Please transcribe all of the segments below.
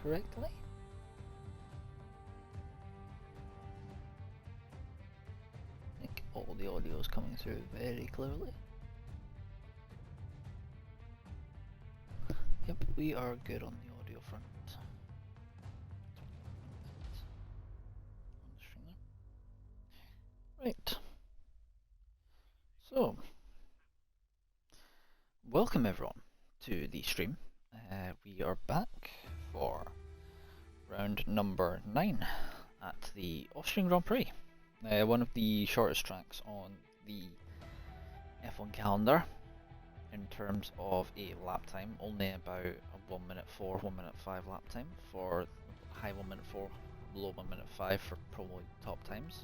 correctly. I think all the audio is coming through very clearly. Yep, we are good on the audio front. Right. So, welcome everyone to the stream. We are back for round number 9 at the Austrian Grand Prix. One of the shortest tracks on the F1 calendar in terms of a lap time, only about a 1 minute 4, 1 minute 5 lap time for high 1 minute 4, low 1 minute 5 for probably top times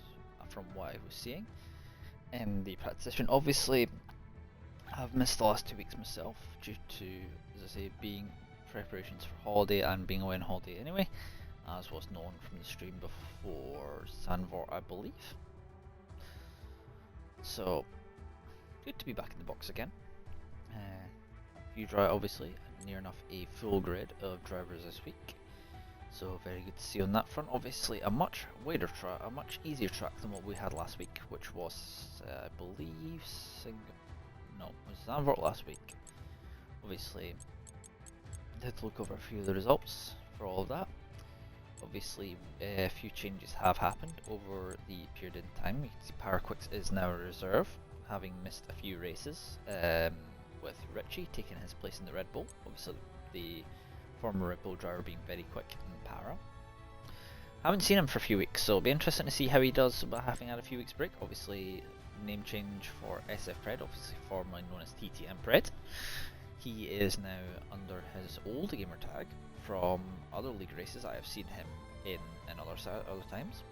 from what I was seeing in the practice session. Obviously, I've missed the last 2 weeks myself due to, as I say, being preparations for holiday and being away on holiday anyway, as was known from the stream before Zandvoort, I believe. So, good to be back in the box again. You drive obviously near enough a full grid of drivers this week, so very good to see on that front. Obviously a much wider track, a much easier track than what we had last week, which was I believe it was Zandvoort last week. Obviously did look over a few of the results for all of that. Obviously a few changes have happened over the period in time. You can see Paraquix is now a reserve, having missed a few races, with Richie taking his place in the Red Bull. Obviously the former Red Bull driver being very quick in para. Haven't seen him for a few weeks, so it'll be interesting to see how he does by having had a few weeks break. Obviously name change for SF Pred, obviously formerly known as TTM Pred. He is now under his old gamer tag from other league races. I have seen him in other times.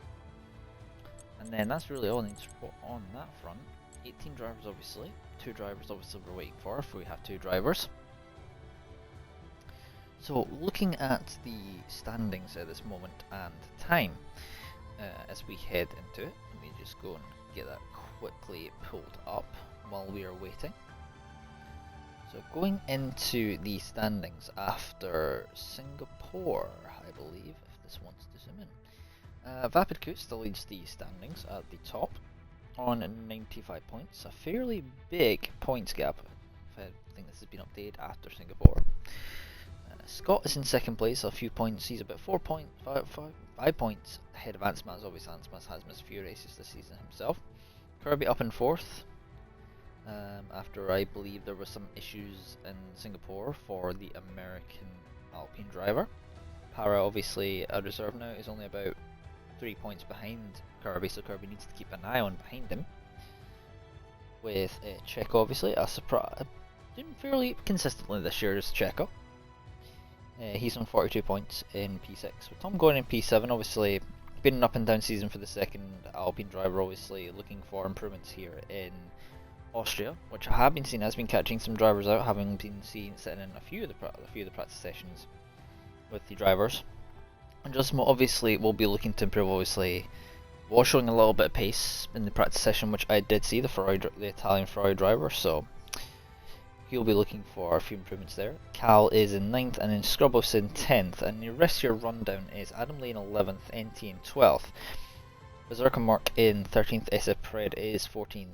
And then that's really all I need to report on that front. 18 drivers obviously, 2 drivers obviously we're waiting for if we have 2 drivers. So looking at the standings at this moment and time, as we head into it, let me just go and get that quickly pulled up while we are waiting. So going into the standings after Singapore, I believe, if this wants to zoom in. Vapid Coot still leads the standings at the top on 95 points, a fairly big points gap. I think this has been updated after Singapore. Scott is in second place, a few points. He's about 5 points ahead of Ansmaz. Obviously, Ansmaz has missed a few races this season himself. Kirby up in fourth, after I believe there were some issues in Singapore for the American Alpine driver. Para, obviously a reserve now, is only about 3 points behind Kirby, so Kirby needs to keep an eye on behind him. With Checo, obviously a surprise, doing fairly consistently this year is Checo. He's on 42 points in P6. With Tom going in P7, obviously been an up and down season for the second Alpine driver. Obviously looking for improvements here in Austria, which I have been seeing has been catching some drivers out, having been seen sitting in a few of the practice sessions with the drivers. And just obviously we'll be looking to improve. Obviously was showing a little bit of pace in the practice session, which I did see, the Italian Ferrari driver, so he'll be looking for a few improvements there. Cal is in 9th and then Scrubos in 10th, and the rest of your rundown is Adam Lee in 11th, NT in 12th, Berserker Mark in 13th, SF Pred is 14th,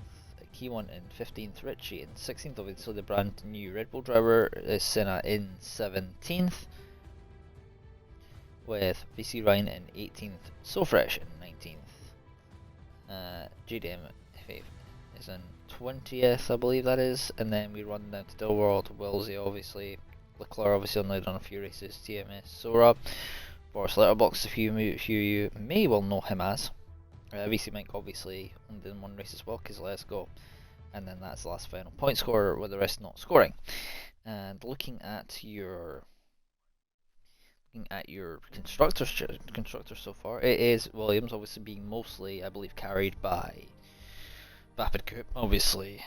Key1 in 15th, Richie in 16th, obviously the brand new Red Bull driver is Senna in 17th, with VC Ryan in 18th, So Fresh in 19th, JDM F8 is in 20th, I believe that is, and then we run down to Dilworld, Wilsey obviously, Leclerc obviously only done a few races, TMS, Sora, Boris Letterbox, a few you may well know him as, VC Mike obviously only did 1 race as well, because let's go, and then that's the last final point scorer with the rest not scoring. And looking at your constructors so far, it is Williams obviously being mostly, I believe, carried by Vapid Coop, obviously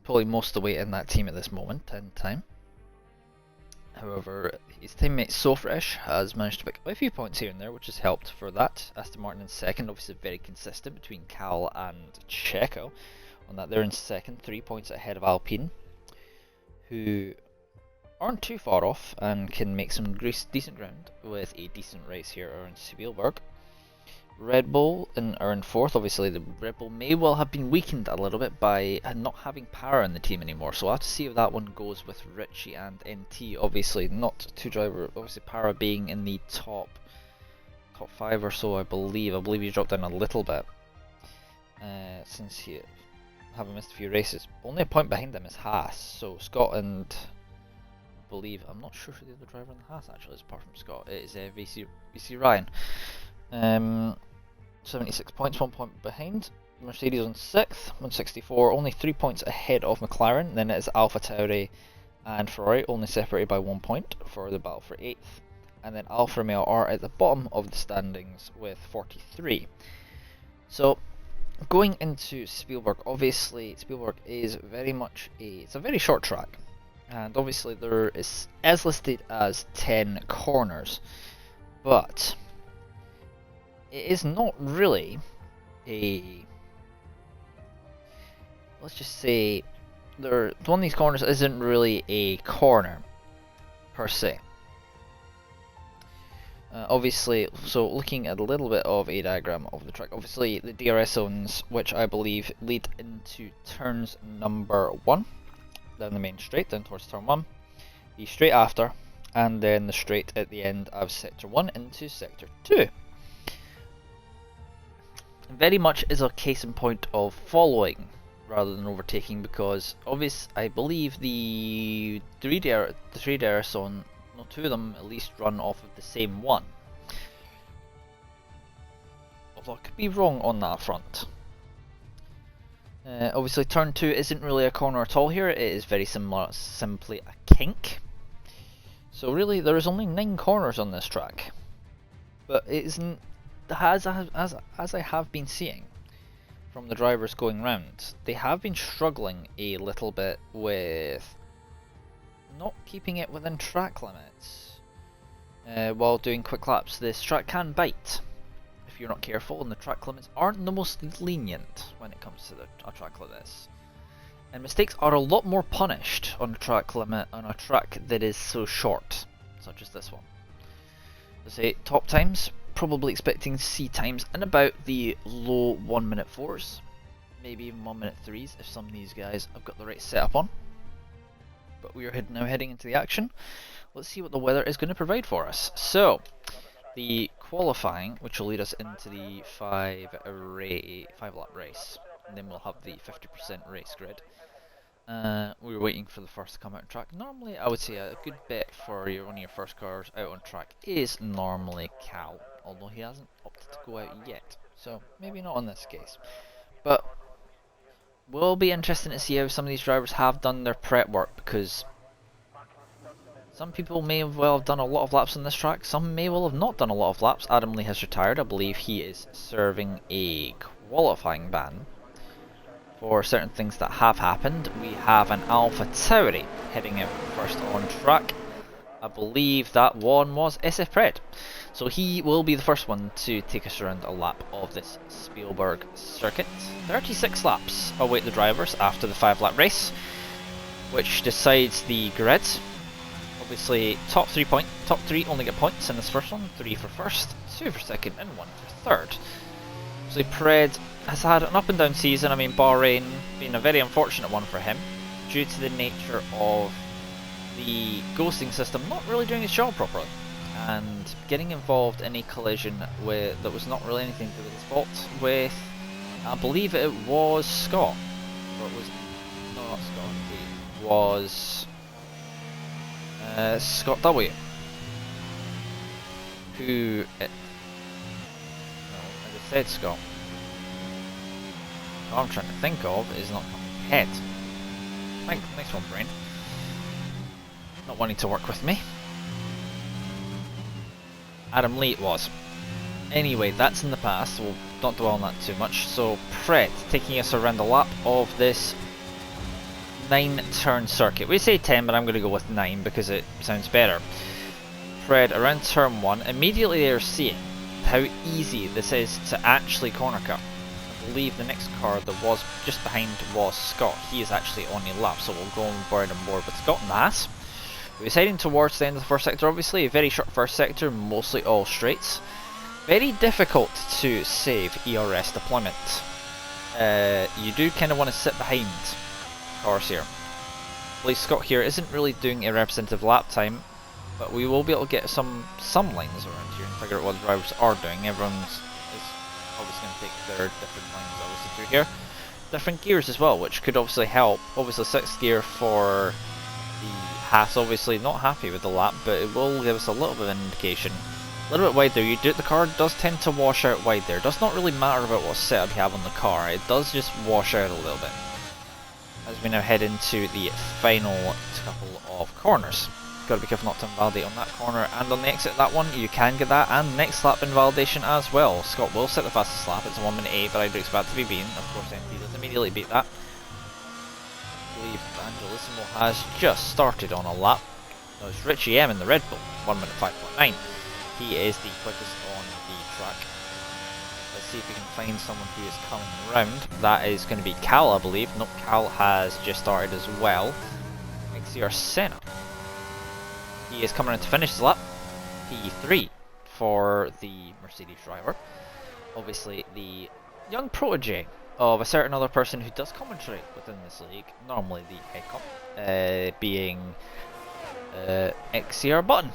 pulling most of the weight in that team at this moment in time. However, his teammate So Fresh has managed to pick up a few points here and there, which has helped for that. Aston Martin in second, obviously very consistent between Cal and Checo on that. They're in second, 3 points ahead of Alpine, who aren't too far off and can make some decent ground with a decent race here around Spielberg. Red Bull are in fourth. Obviously, the Red Bull may well have been weakened a little bit by not having Para in the team anymore. So we'll have to see if that one goes with Richie and NT. Obviously, not two driver. Obviously, Para being in the top 5 or so, I believe. I believe he dropped down a little bit since he having missed a few races. Only a point behind him is Haas. So Scott and I believe, I'm not sure who the other driver in the Haas actually is apart from Scott. It is VC Ryan. 76 points, 1 point behind. Mercedes on 6th, 164, only 3 points ahead of McLaren. Then it is AlphaTauri and Ferrari, only separated by 1 point for the battle for 8th. And then Alfa Romeo are at the bottom of the standings with 43. So, going into Spielberg, obviously Spielberg is very much it's a very short track. And obviously there is as listed as 10 corners. But it is not really let's just say one of these corners isn't really a corner per se. Obviously, so looking at a little bit of a diagram of the track, obviously the DRS zones, which I believe lead into turns number 1, down the main straight, down towards turn 1, the straight after, and then the straight at the end of sector 1 into sector 2. Very much is a case in point of following rather than overtaking, because I believe the 3 DRS zone, no, 2 of them at least run off of the same one. Although I could be wrong on that front. Obviously turn 2 isn't really a corner at all here, it is very simply a kink. So really there is only 9 corners on this track. But it isn't, as I have been seeing from the drivers going round, they have been struggling a little bit with not keeping it within track limits while doing quick laps. This track can bite if you're not careful, and the track limits aren't the most lenient when it comes to a track like this. And mistakes are a lot more punished on a track limit on a track that is so short, such as this one. Let's say top times, probably expecting to see times in about the low 1 minute 4s, maybe even 1 minute 3s if some of these guys have got the right setup on. But we are now heading into the action. Let's see what the weather is going to provide for us. So, the qualifying, which will lead us into the 5 lap race, and then we'll have the 50% race grid. We were waiting for the first to come out on track. Normally, I would say a good bet for one of your first cars out on track is normally Cal, although he hasn't opted to go out yet, so maybe not in this case. But will be interesting to see how some of these drivers have done their prep work, because some people may well have done a lot of laps on this track, some may well have not done a lot of laps. Adam Lee has retired. I believe he is serving a qualifying ban for certain things that have happened. We have an AlphaTauri heading out first on track. I believe that one was SF Pred. So he will be the first one to take us around a lap of this Spielberg circuit. 36 laps await the drivers after the 5 lap race, which decides the grid. Obviously top 3 only get points in this first one, 3 for first, 2 for second and 1 for third. So Pred has had an up and down season. I mean, Bahrain being a very unfortunate one for him due to the nature of the ghosting system not really doing its job properly, and getting involved in a collision that was not really anything to do with his fault with, I believe it was Scott, or it was, no, not Scott, it was Scott W, who, no, I just said Scott. What I'm trying to think of is not coming ahead. Next one, brain. Not wanting to work with me. Adam Lee it was. Anyway, that's in the past, so we'll not dwell on that too much. So, Pred taking us around the lap of this 9-turn circuit. We say 10, but I'm going to go with 9 because it sounds better. Pred around turn 1. Immediately they're seeing how easy this is to actually corner cut. I believe the next car that was just behind was Scott. He is actually on a lap, so we'll go on board with Scott and the Haas. We're heading towards the end of the first sector, obviously. A very short first sector, mostly all straights. Very difficult to save ERS deployment. You do kind of want to sit behind cars here. I believe Scott here isn't really doing a representative lap time, but we will be able to get some lines around here and figure out what the drivers are doing. Everyone's is obviously going to take their different lines obviously through here. Different gears as well, which could obviously help. Obviously 6th gear for the Haas, obviously not happy with the lap, but it will give us a little bit of an indication. A little bit wider, the car does tend to wash out wide there. It does not really matter about what setup you have on the car, it does just wash out a little bit. As we now head into the final couple of corners. Got to be careful not to invalidate on that corner, and on the exit that one you can get that, and next lap invalidation as well. Scott will set the fastest lap, it's a 1 minute 8, but I do expect to be beaten. Of course MT does immediately beat that. I believe Angelissimo has just started on a lap. That was Richie M in the Red Bull, 1 minute 5.9. He is the quickest on the track. Let's see if we can find someone who is coming around. That is going to be Cal, I believe. Nope, Cal has just started as well. XCR Senna. He is coming around to finish his lap. P3 for the Mercedes driver. Obviously the young protege of a certain other person who does commentate within this league, normally the head comp, being XCR Button.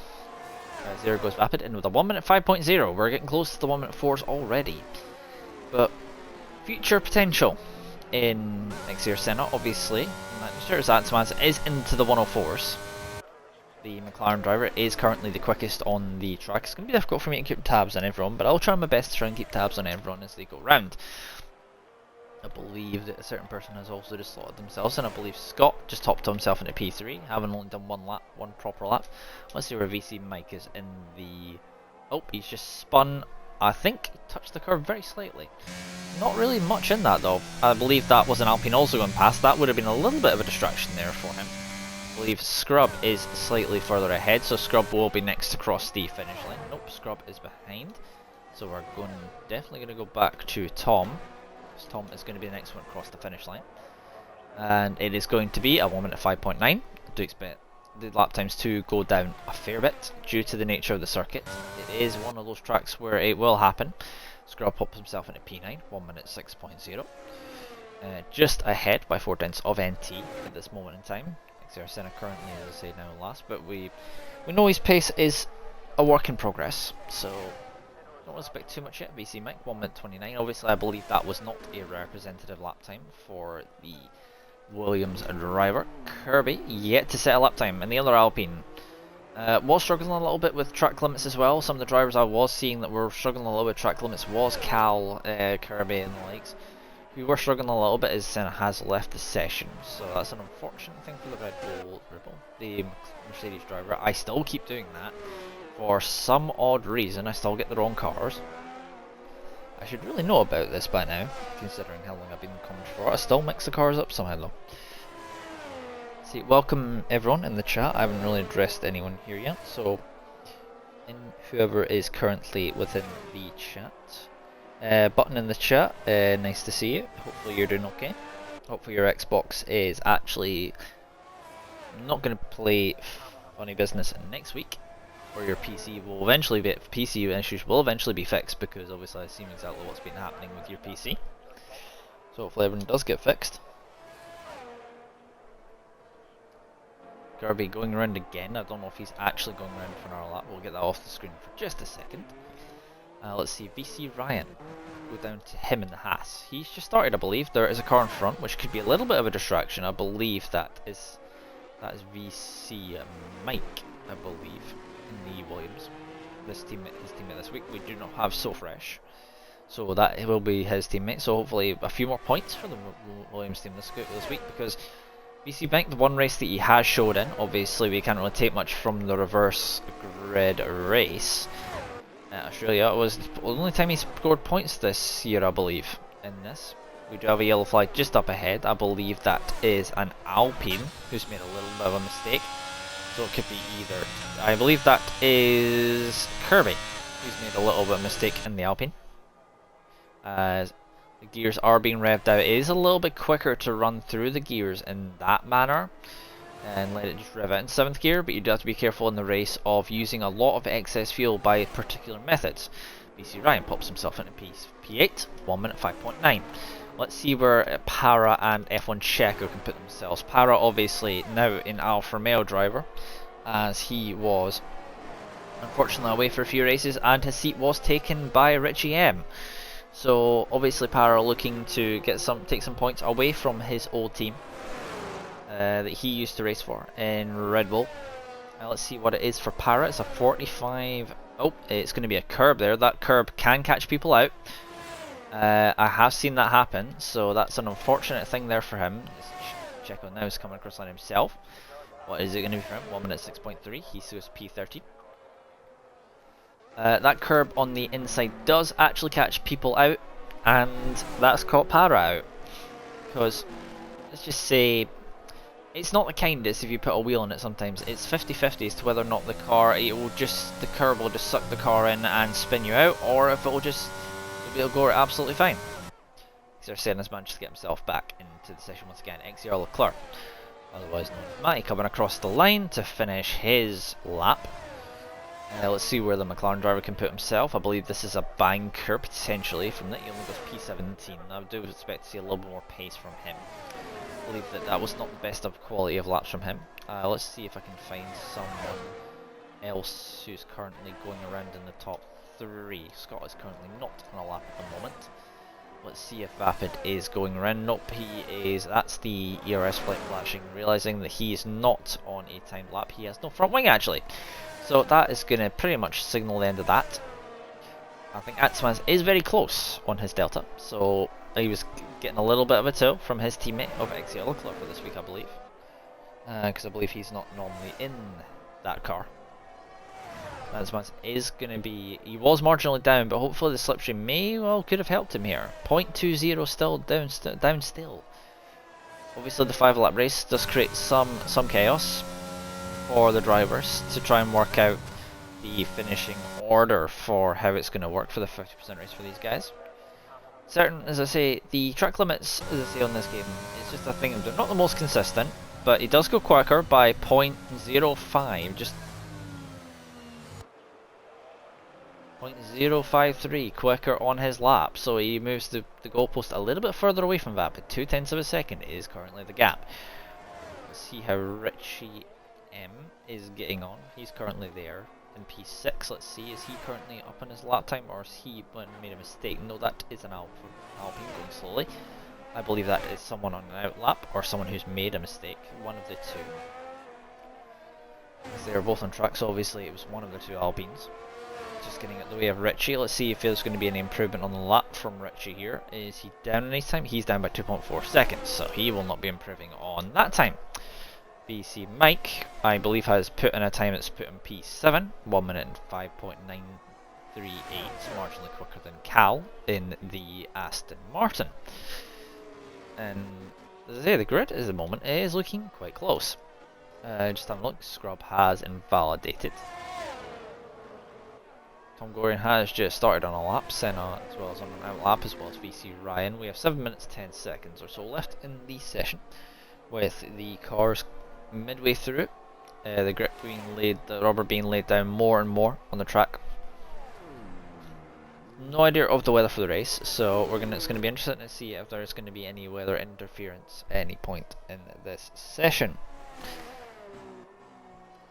There goes Rapid in with a 1 minute 5.0. We're getting close to the 1 minute 4s already. But future potential in XCR Senna, obviously. Mr. Zatzmans is into the 104s. The McLaren driver is currently the quickest on the track. It's going to be difficult for me to keep tabs on everyone, but I'll try my best to try and keep tabs on everyone as they go round. I believe that a certain person has also just slotted themselves, and I believe Scott just topped himself into P3, having only done one proper lap. Let's see where VC Mike is in the... Oh, he's just spun, I think, touched the curve very slightly. Not really much in that though. I believe that was an Alpine also going past. That would have been a little bit of a distraction there for him. I believe Scrub is slightly further ahead, so Scrub will be next to cross the finish line. Nope, Scrub is behind. So we're definitely going to go back to Tom. Tom is going to be the next one across the finish line. And it is going to be a 1 minute 5.9. I do expect the lap times to go down a fair bit due to the nature of the circuit. It is one of those tracks where it will happen. Scrub pops himself into P9, 1 minute 6.0. Just ahead by 4/10 of NT at this moment in time. XR Senna currently, as I say, now last, but we know his pace is a work in progress, so don't expect too much yet. VC Mike, 1 minute 29. Obviously, I believe that was not a representative lap time for the Williams driver. Kirby, yet to set a lap time, and the other Alpine was struggling a little bit with track limits as well. Some of the drivers I was seeing that were struggling a little bit with track limits was Cal, Kirby, and the likes. We were struggling a little bit as Senna has left the session, so that's an unfortunate thing for the Red Bull, the Mercedes driver. I still keep doing that. For some odd reason, I still get the wrong cars. I should really know about this by now, considering how long I've been in commentary for. I still mix the cars up somehow though. See, welcome everyone in the chat. I haven't really addressed anyone here yet, so whoever is currently within the chat. Button in the chat, nice to see you. Hopefully you're doing okay. Hopefully your Xbox is actually not going to play funny business next week, or your PC will eventually be issues will eventually be fixed, because obviously I've seen exactly what's been happening with your PC. So hopefully everyone does get fixed. Kirby going around again. I don't know if he's actually going around for an hour lap. We'll get that off the screen for just a second. Let's see, VC Ryan, go down to him in the Haas. He's just started, I believe. There is a car in front, which could be a little bit of a distraction. I believe that is VC Mike, I believe, in the Williams. His teammate this week. We do not have So Fresh, so that will be his teammate. So hopefully a few more points for the Williams team this week, because VC Mike, the one race that he has showed in, obviously we can't really take much from the reverse grid race. Australia, it was the only time he scored points this year, I believe, in this. We do have a yellow flag just up ahead. I believe that is an Alpine who's made a little bit of a mistake. So it could be either... I believe that is Kirby who's made a little bit of a mistake in the Alpine. As the gears are being revved out. It is a little bit quicker to run through the gears in that manner. and let it just rev out in 7th gear, but you do have to be careful in the race of using a lot of excess fuel by particular methods. BC Ryan pops himself into P8, 1 minute 5.9. Let's see where Para and F1 Checo can put themselves. Para obviously now in Alfa Romeo driver, as he was unfortunately away for a few races and his seat was taken by Richie M. So obviously Para looking to take some points away from his old team that he used to race for in Red Bull. Let's see what it is for Para. It's a 45. Oh, it's going to be a curb there. That curb can catch people out. I have seen that happen, so that's an unfortunate thing there for him. Checo now is coming across line himself. What is it going to be for him? 1 minute 6.3. He goes P30. That curb on the inside does actually catch people out, and that's caught Para out. Because, let's just say, it's not the kindest if you put a wheel on it sometimes. It's 50-50 as to whether or not the curb will just suck the car in and spin you out, or if it'll go absolutely fine. Sersen has managed to get himself back into the session once again. XCR Leclerc, otherwise known as Matty, coming across the line to finish his lap. Let's see where the McLaren driver can put himself. I believe this is a banker potentially from that. He only goes P17. I do expect to see a little bit more pace from him. I believe that was not the best of quality of laps from him. Let's see if I can find someone else who's currently going around in the top 3. Scott is currently not on a lap at the moment. Let's see if Vapid is going around. Nope, he is. That's the ERS flight flashing, realizing that he is not on a timed lap. He has no front wing actually. So that is going to pretty much signal the end of that. I think Atzmans is very close on his Delta, so he was getting a little bit of a tow from his teammate of XCL Leclerc for this week, I believe. Because I believe he's not normally in that car. Atzmans is going to be... He was marginally down, but hopefully the slipstream could have helped him here. 0.20 still down still. Obviously the 5-lap race does create some chaos for the drivers to try and work out the finishing order for how it's going to work for the 50% race for these guys. Certain, as I say, the track limits, as I say on this game, it's just a thing. They're not the most consistent, but it does go quicker by 0.05, just 0.053 quicker on his lap, so he moves the goalpost a little bit further away from that, but 0.2 of a second is currently the gap. Let's see how Richie M is getting on. He's currently there in P6. Let's see, is he currently up on his lap time, or has he made a mistake? No, that is an Alpine going slowly. I believe that is someone on an out lap, or someone who's made a mistake. One of the two. As they are both on track, so obviously it was one of the two Alpines. Just getting out the way of Richie. Let's see if there's going to be any improvement on the lap from Richie here. Is he down any time? He's down by 2.4 seconds, so he will not be improving on that time. BC Mike, I believe, has put in a time that's put in P7, 1 minute and 5.938, marginally quicker than Cal in the Aston Martin. And as I say, the grid at the moment is looking quite close. Just having a look, Scrub has invalidated. Tom Gorian has just started on a lap, Senna as well as on an out lap, as well as VC Ryan. We have 7 minutes 10 seconds or so left in the session, with the cars midway through, the grip being laid, the rubber being laid down more and more on the track. No idea of the weather for the race, so it's going to be interesting to see if there's going to be any weather interference at any point in this session.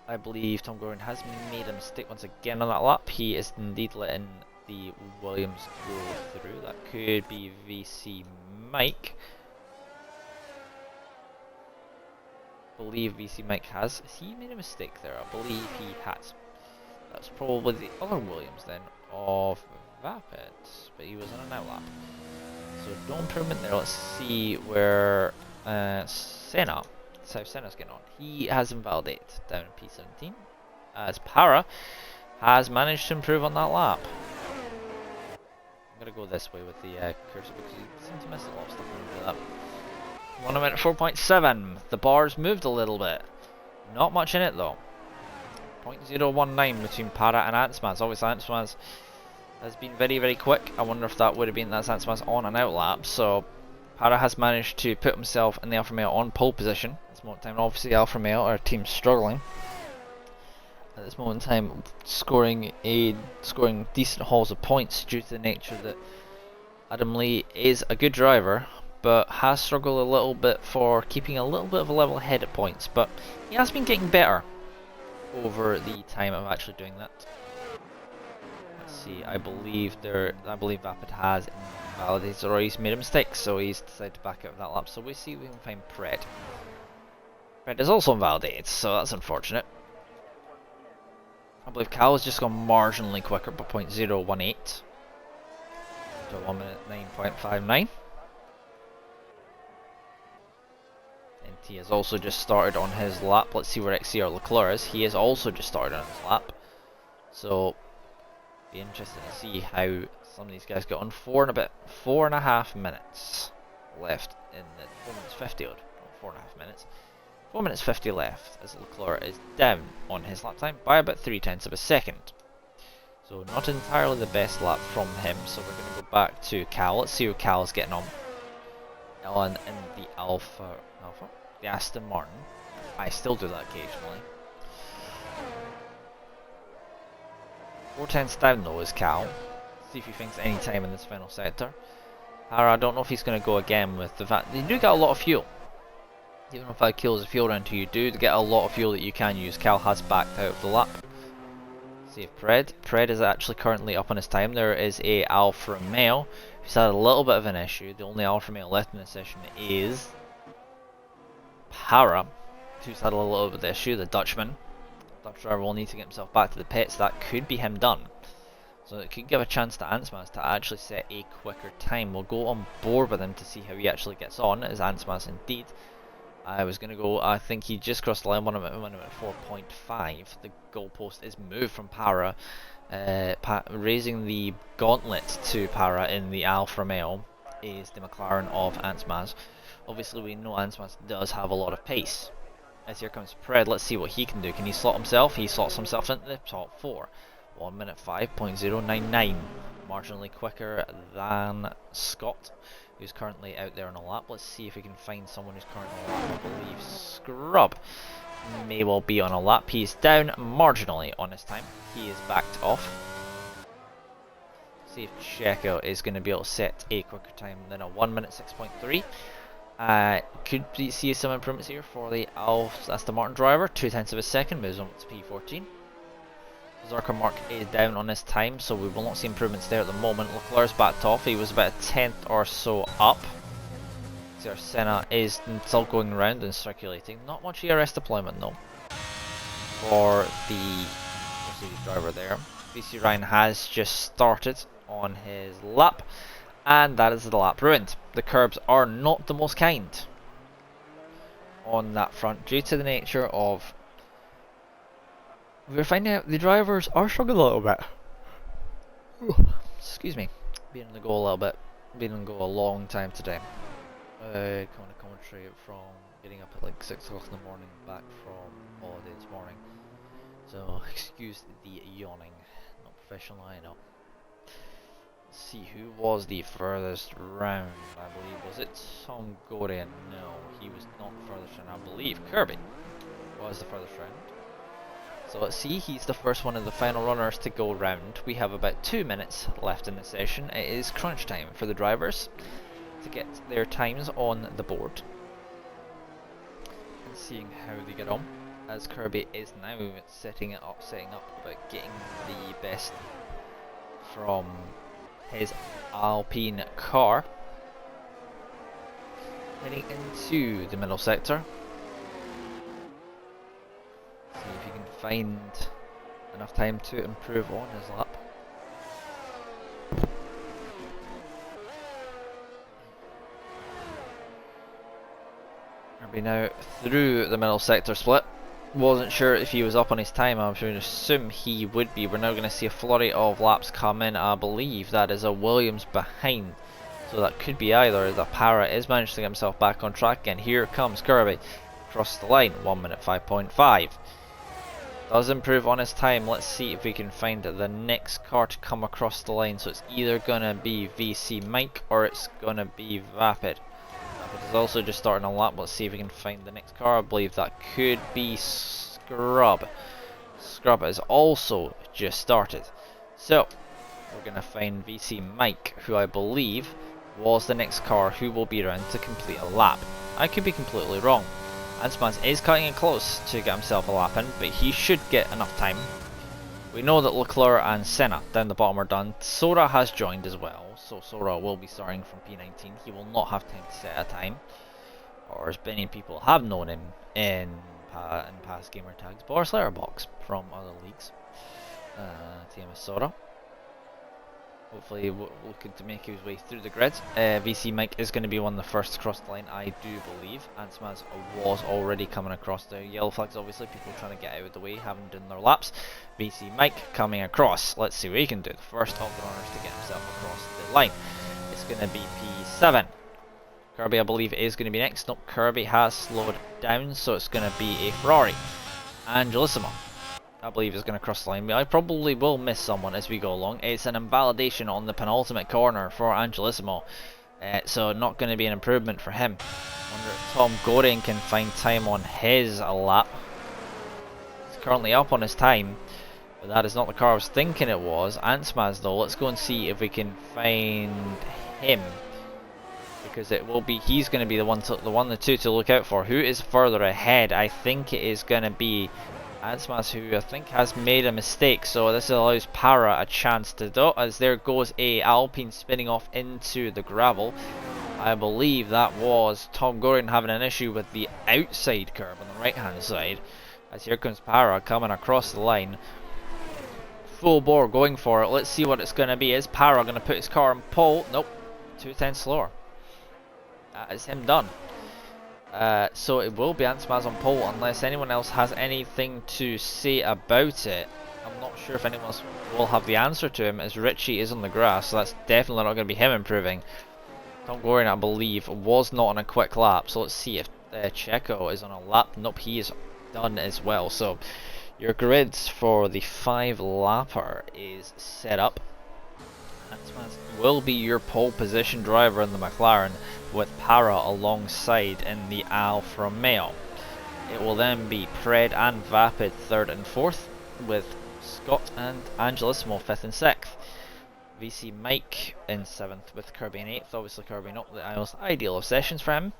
I believe Tom Gordon has made a mistake once again on that lap. He is indeed letting the Williams go through. That could be VC Mike. I believe VC Mike has. Has he made a mistake there? I believe he has. That's probably the other Williams then of Vapid, but he was on an out lap. So no improvement there. Let's see where Senna. That's how Senna's getting on. He has invalidated down in P17, as Para has managed to improve on that lap. I'm going to go this way with the cursor because he seems to miss a lot of stuff when I do that. 1 minute 4.7. The bars moved a little bit. Not much in it though. 0.019 between Para and Antsmaz. Obviously Antsmaz has been very, very quick. I wonder if that would have been Antsmaz on an out lap. So Para has managed to put himself in the Alfa Romeo on pole position. It's moment in time. Obviously, Alfa Romeo, our team's struggling at this moment in time, scoring decent hauls of points due to the nature that Adam Lee is a good driver, but has struggled a little bit for keeping a little bit of a level head at points. But he has been getting better over the time of actually doing that. Let's see. I believe Vapid has invalidated, or he's made a mistake, so he's decided to back out of that lap. So we see if we can find Pred. Pred is also invalidated, so that's unfortunate. I believe Cal has just gone marginally quicker by 0.018 to 1 minute 9.59. NT has also just started on his lap. Let's see where XCR Leclerc is. He has also just started on his lap. So, be interested to see how some of these guys get on. 4.5 minutes left in the 4 minutes 50 odd. 4.5 minutes. 4 minutes 50 left as Leclerc is down on his lap time by about 0.3 of a second. So not entirely the best lap from him, so we're going to go back to Cal. Let's see how Cal is getting on. Ellen in the the Aston Martin. I still do that occasionally. 4 down though is Cal. See if he finds any time in this final sector. However, I don't know if he's going to go again with the fact they do get a lot of fuel. Even if 5 kilos of fuel around to you, do get a lot of fuel that you can use. Cal has backed out of the lap. See if Pred is actually currently up on his time. There is a Alfa Romeo who's had a little bit of an issue. The only Alfa Romeo left in this session is Para, who's had a little bit of the issue, the Dutchman. Dutch driver will need to get himself back to the pits. That could be him done. So it could give a chance to Ansmas to actually set a quicker time. We'll go on board with him to see how he actually gets on, as Ansmas indeed. I was going to go, I think he just crossed the line, 1 minute 4.5. The goalpost is moved from Para, raising the gauntlet to Para in the Alfa Romeo is the McLaren of Ansmas. Obviously we know Ansmas does have a lot of pace. As here comes Pred, let's see what he can do. Can he slot himself? He slots himself into the top 4. 1 minute 5.099. Marginally quicker than Scott, who's currently out there on a lap. Let's see if we can find someone who's currently on a lap. I believe Scrub may well be on a lap. He's down marginally on his time. He is backed off. See if Checo is going to be able to set a quicker time than a 1 minute 6.3. Could we see some improvements here for the Aston Martin driver? 0.2 of a second, moves on to P14. Zarka Mark is down on his time, so we will not see improvements there at the moment. Leclerc's backed off. He was about a 10th or so up. Senna is still going around and circulating. Not much ERS deployment though for the Mercedes driver there. BC Ryan has just started on his lap, and that is the lap ruined. The curbs are not the most kind on that front due to the nature of we're finding out the drivers are struggling a little bit. Excuse me. Been on the go a little bit. Been on the go a long time today. Coming to commentary from getting up at like 6 o'clock in the morning, back from holiday this morning. So excuse the yawning. Not professional, I know. Let's see who was the furthest round. I believe was it Songoria? No, he was not the furthest round. I believe Kirby was the furthest round. So let's see, he's the first one of the final runners to go round. We have about 2 minutes left in the session. It is crunch time for the drivers to get their times on the board. And seeing how they get on, as Kirby is now setting up about getting the best from his Alpine car. Heading into the middle sector. See if he can find enough time to improve on his lap. Kirby now through the middle sector split. Wasn't sure if he was up on his time. I'm going to assume he would be. We're now going to see a flurry of laps come in. I believe that is a Williams behind. So that could be either. The Para is managed to get himself back on track. And here comes Kirby. Across the line. 1 minute 5.5. Does improve on his time. Let's see if we can find the next car to come across the line. So it's either going to be VC Mike or it's going to be Vapid. Vapid is also just starting a lap. Let's see if we can find the next car. I believe that could be Scrub. Scrub has also just started. So, we're going to find VC Mike, who I believe was the next car who will be around to complete a lap. I could be completely wrong. Ansmans is cutting it close to get himself a lap in, but he should get enough time. We know that Leclerc and Senna down the bottom are done. Sora has joined as well, so Sora will be starting from P19. He will not have time to set a time, or as many people have known him in past gamer tags, Boris Letterbox from other leagues. TMS Sora. Hopefully looking to make his way through the grid. VC Mike is going to be one of the first to cross the line, I do believe. Ansmaz was already coming across the yellow flags, obviously. People trying to get out of the way, having done their laps. VC Mike coming across. Let's see what he can do. The first of the runners to get himself across the line. It's going to be P7. Kirby, I believe, is going to be next. Nope, Kirby has slowed down, so it's going to be a Ferrari. Angelissimo, I believe, is going to cross the line. I probably will miss someone as we go along. It's an invalidation on the penultimate corner for Angelissimo, so not going to be an improvement for him. I wonder if Tom Goring can find time on his lap. He's currently up on his time, but that is not the car I was thinking it was. Ansmaz though, let's go and see if we can find him, because it will be, he's going to be the two to look out for. Who is further ahead? I think it is going to be Ansmas, who I think has made a mistake, so this allows Para a chance to do, as there goes a Alpine spinning off into the gravel. I believe that was Tom Gorin having an issue with the outside curb on the right hand side, as here comes Para coming across the line, full bore going for it. Let's see what it's going to be. Is Para going to put his car on pole? Nope, 2 tenths slower. That is him done. So it will be Ansmaz on pole unless anyone else has anything to say about it. I'm not sure if anyone else will have the answer to him, as Richie is on the grass, so that's definitely not going to be him improving. Tom Gorin, I believe, was not on a quick lap, so let's see if Checo is on a lap. Nope, he is done as well. So your grids for the 5-lapper is set up. Ansmaz will be your pole position driver in the McLaren, with Para alongside in the Alfa Romeo. It will then be Pred and Vapid 3rd and 4th, with Scott and Angelissimo 5th and 6th. VC Mike in 7th with Kirby in 8th, obviously Kirby not the most ideal of sessions for him.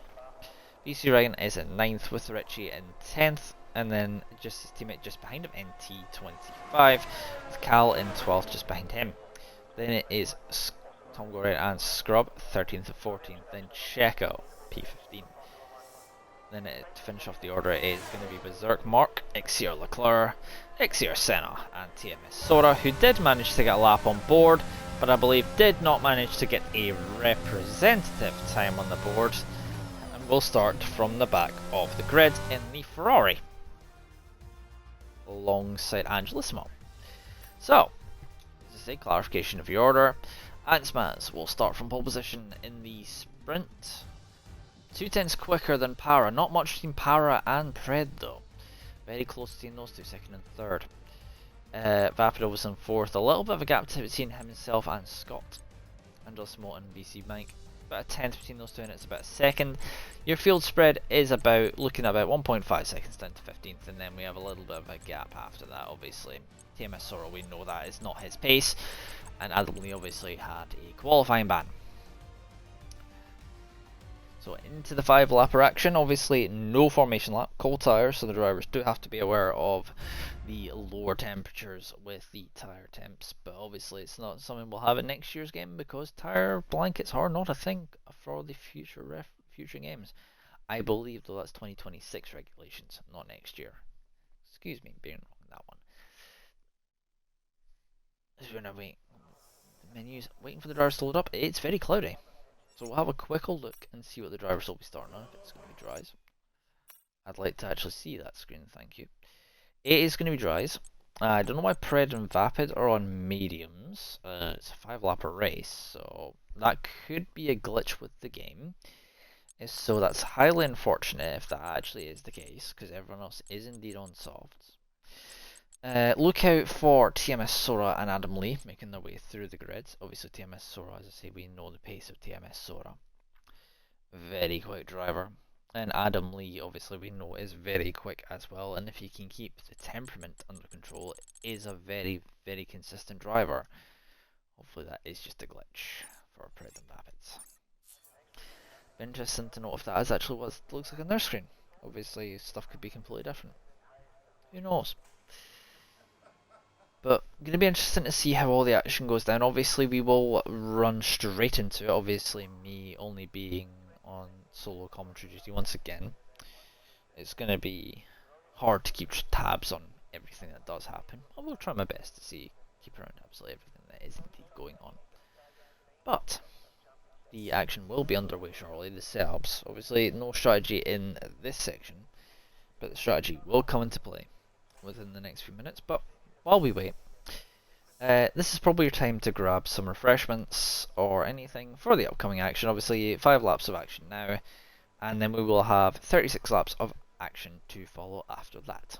VC Ryan is in 9th with Richie in 10th, and then just his teammate just behind him in T25, with Cal in 12th just behind him. Then it is Tom Gorin and Scrub 13th and 14th, then Checo P15. Then to finish off the order it is going to be Berserk Mark, Ixier Leclerc, Ixier Senna and TMS Sora, who did manage to get a lap on board, but I believe did not manage to get a representative time on the board, and will start from the back of the grid in the Ferrari alongside Angelissimo. So, as I say, clarification of the order. Ansmaz will start from pole position in the sprint. 2 tenths quicker than Para. Not much between Para and Pred though. Very close between those two, 2nd and 3rd. Vapido was in 4th. A little bit of a gap between himself and Scott. Angelissimo and BC Mike. About a 10th between those two, and it's about 2nd. Your field spread is about looking at about 1.5 seconds down to 15th, and then we have a little bit of a gap after that, obviously. TMS Sora, we know that is not his pace, and Adam Lee obviously had a qualifying ban. So into the 5-lapper action, obviously no formation lap, cold tyres, so the drivers do have to be aware of the lower temperatures with the tyre temps, but obviously it's not something we'll have in next year's game, because tyre blankets are not a thing for the future games. I believe though that's 2026 regulations, not next year. Excuse me, being wrong on that one. As we're now waiting, the menus, waiting for the drivers to load up. It's very cloudy, so we'll have a quick look and see what the drivers will be starting on, if it's going to be dries. I'd like to actually see that screen, thank you. It is going to be dries. I don't know why Pred and Vapid are on mediums. It's a 5-lapper race, so that could be a glitch with the game. So that's highly unfortunate if that actually is the case, because everyone else is indeed on softs. Look out for TMS Sora and Adam Lee making their way through the grids. Obviously TMS Sora, as I say, we know the pace of TMS Sora. very quick driver. And Adam Lee, obviously we know, is very quick as well, and if he can keep the temperament under control, is a very, very consistent driver. Hopefully that is just a glitch for Preston Rapids. Interesting to know if that is actually what it looks like on their screen. Obviously stuff could be completely different. Who knows? But going to be interesting to see how all the action goes down. Obviously we will run straight into it. Obviously me only being on solo commentary duty once again. It's going to be hard to keep tabs on everything that does happen. I will try my best to keep around absolutely everything that is indeed going on. But the action will be underway shortly, the setups. Obviously no strategy in this section, but the strategy will come into play within the next few minutes. But while we wait, this is probably your time to grab some refreshments or anything for the upcoming action. Obviously 5 laps of action now, and then we will have 36 laps of action to follow after that.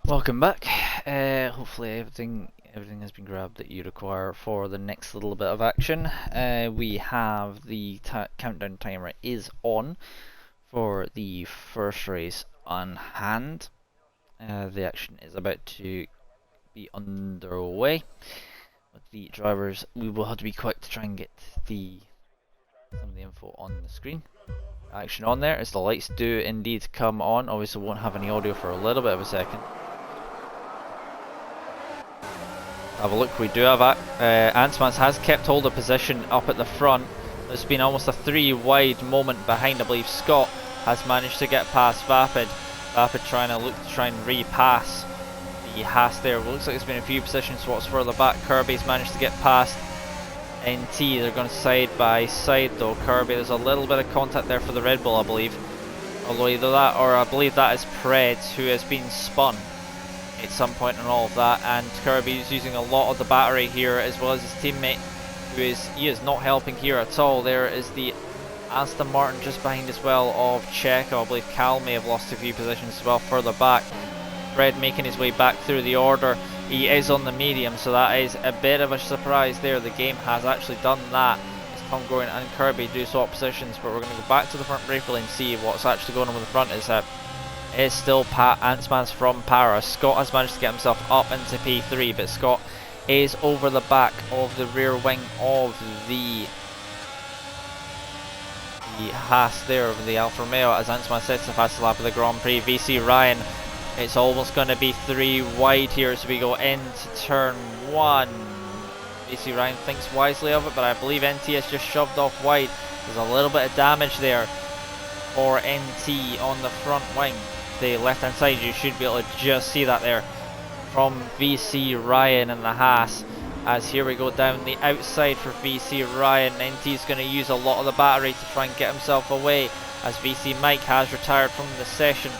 Welcome back. Hopefully everything has been grabbed that you require for the next little bit of action. We have the countdown timer is on for the first race on hand. The action is about to be underway. With the drivers, we will have to be quick to try and get some of the info on the screen. Action on there as the lights do indeed come on. Obviously won't have any audio for a little bit of a second. Have a look, we do have Ansmans has kept hold of position up at the front. There's been almost a 3 wide moment behind. I believe Scott has managed to get past Vapid. Vapid trying to repass the Haas there. Looks like there's been a few position swaps further back. Kirby's managed to get past NT. They're going side by side though. Kirby, there's a little bit of contact there for the Red Bull, I believe. Although either that or I believe that is Preds who has been spun at some point and all of that, and Kirby is using a lot of the battery here as well as his teammate he is not helping here at all. There is the Aston Martin just behind as well of Checo. I believe Cal may have lost a few positions as well further back. Fred making his way back through the order. He is on the medium, so that is a bit of a surprise there. The game has actually done that. As Tom Gordon and Kirby do swap positions, but we're going to go back to the front briefly and see what's actually going on with the front. Is still Antsmans from Para. Scott has managed to get himself up into P3, but Scott is over the back of the rear wing of the Haas there, of the Alfa Romeo, as Antsman sets the fastest lap of the Grand Prix. VC Ryan, it's almost going to be 3 wide here as we go into turn 1. VC Ryan thinks wisely of it, but I believe NT has just shoved off wide. There's a little bit of damage there for NT on the front wing, the left hand side. You should be able to just see that there from VC Ryan and the Haas. As here we go down the outside for VC Ryan. NT's going to use a lot of the battery to try and get himself away, as VC Mike has retired from the session.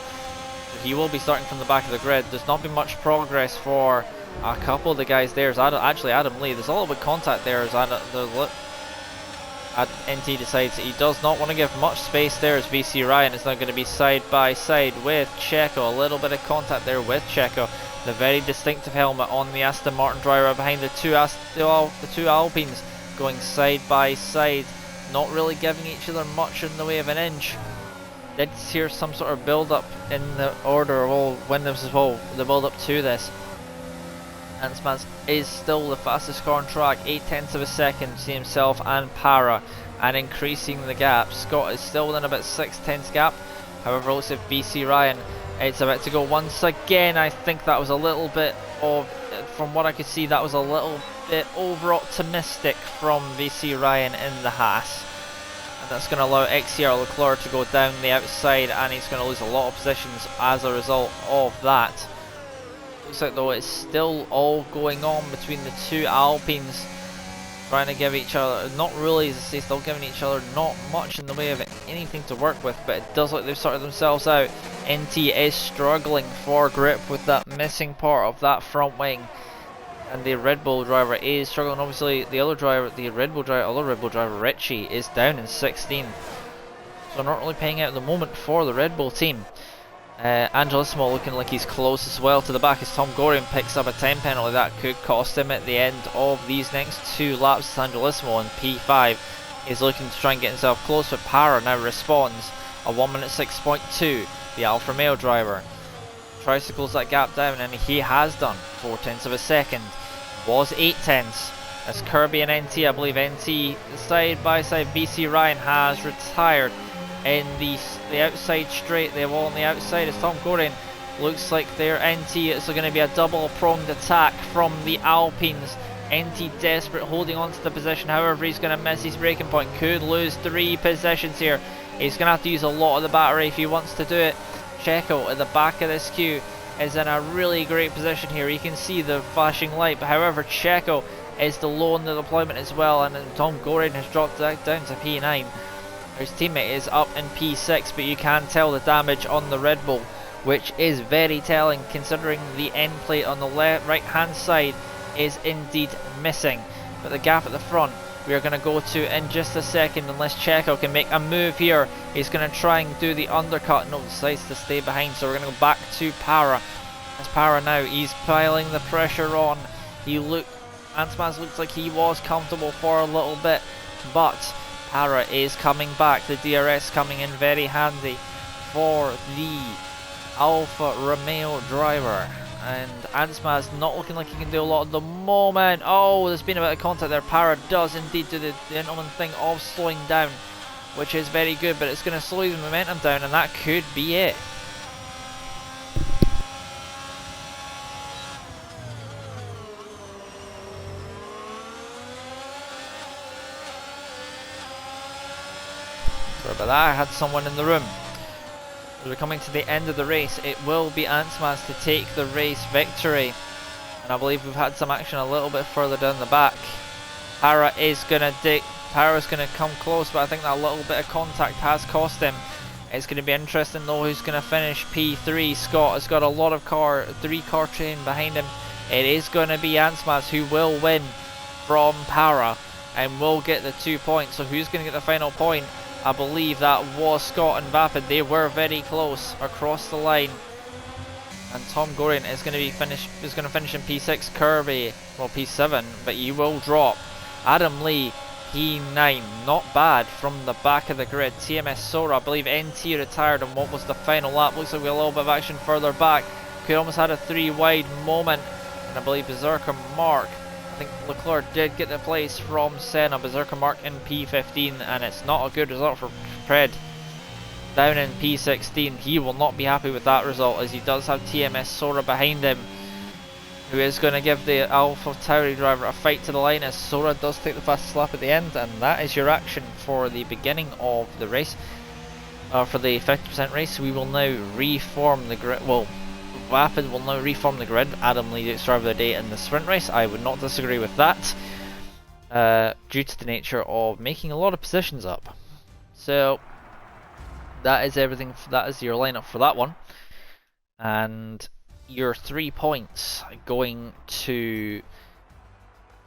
He will be starting from the back of the grid. There's not been much progress for a couple of the guys there. Actually Adam Lee, there's a little bit of contact there as NT decides that he does not want to give much space there, as VC Ryan is now going to be side by side with Checo. A little bit of contact there with Checo. The very distinctive helmet on the Aston Martin driver behind the two Alpines going side by side, not really giving each other much in the way of an inch. Did hear some sort of build up in the order of all windows as well, the build up to this. Antsmans is still the fastest car on track, 0.8 of a second to himself and Para, and increasing the gap. Scott is still within about 0.6 gap. However, looks like VC Ryan, it's about to go once again. I think that was a little bit of, from what I could see, that was a little bit over optimistic from VC Ryan in the Haas. And that's going to allow XCR Leclerc to go down the outside, and he's going to lose a lot of positions as a result of that. Looks like though it's still all going on between the two Alpines, trying to give each other, not really, as I say, still giving each other not much in the way of anything to work with, but it does look like they've sorted themselves out. NT is struggling for grip with that missing part of that front wing, and the Red Bull driver is struggling. Obviously the other driver, other Red Bull driver Richie, is down in 16th, so not really paying out at the moment for the Red Bull team. Angelissimo looking like he's close as well to the back, as Tom Gorian picks up a time penalty that could cost him at the end of these next 2 laps. Angelissimo in P5 is looking to try and get himself close, but Para now responds. A 1 minute 6.2, the Alfa Romeo driver tries to close that gap down, and he has done. 0.4 of a second, was 0.8, as Kirby and NT, I believe NT side by side. VC Ryan has retired in the outside straight. They're all on the outside as Tom Gordon looks like their NT. It's going to be a double pronged attack from the Alpines. NT desperate, holding on to the position. However, he's going to miss his braking point, could lose 3 positions here. He's going to have to use a lot of the battery if he wants to do it. Checo at the back of this queue is in a really great position here. You can see the flashing light, but however, Checo is the low on the deployment as well, and then Tom Gordon has dropped that down to P9. His teammate is up in P6, but you can tell the damage on the Red Bull, which is very telling considering the end plate on the right hand side is indeed missing. But the gap at the front we are going to go to in just a second, unless Checo can make a move here. He's going to try and do the undercut, no, decides to stay behind, so we're going to go back to Para. As Para now, he's piling the pressure on. Antsmans looks like he was comfortable for a little bit, but Para is coming back. The DRS coming in very handy for the Alfa Romeo driver, and Antsmans not looking like he can do a lot at the moment. Oh, there's been a bit of contact there. Para does indeed do the gentleman thing of slowing down, which is very good, but it's going to slow the momentum down, and that could be it. Sorry about that, I had someone in the room. We're coming to the end of the race. It will be Antsmans to take the race victory, and I believe we've had some action a little bit further down the back. Para is going to come close, but I think that little bit of contact has cost him. It's going to be interesting though who's going to finish P3. Scott has got a lot of 3-car train behind him. It is going to be Antsmans who will win from Para and will get the 2 points. So who's going to get the final point? I believe that was Scott and Vapid. They were very close across the line. And Tom Gorian is going to finish in P6. Kirby, well, P7, but he will drop. Adam Lee, P9, not bad from the back of the grid. TMS Sora, I believe NT retired on what was the final lap. Looks like we have a little bit of action further back. Could almost had a 3 wide moment, and I believe Berserker Mark, I think Leclerc did get the place from Senna. Berserker Mark in P15, and it's not a good result for Pred. Down in P16, he will not be happy with that result, as he does have TMS Sora behind him, who is going to give the Alpha Tauri driver a fight to the line, as Sora does take the fastest lap at the end. And that is your action for the beginning of the race. For the 50% race, we will now reform the grid. Well, Vapid will now reform the grid. Adam Lee driver of the day in the sprint race. I would not disagree with that, due to the nature of making a lot of positions up. So that is everything. That is your lineup for that one, and your 3 points going to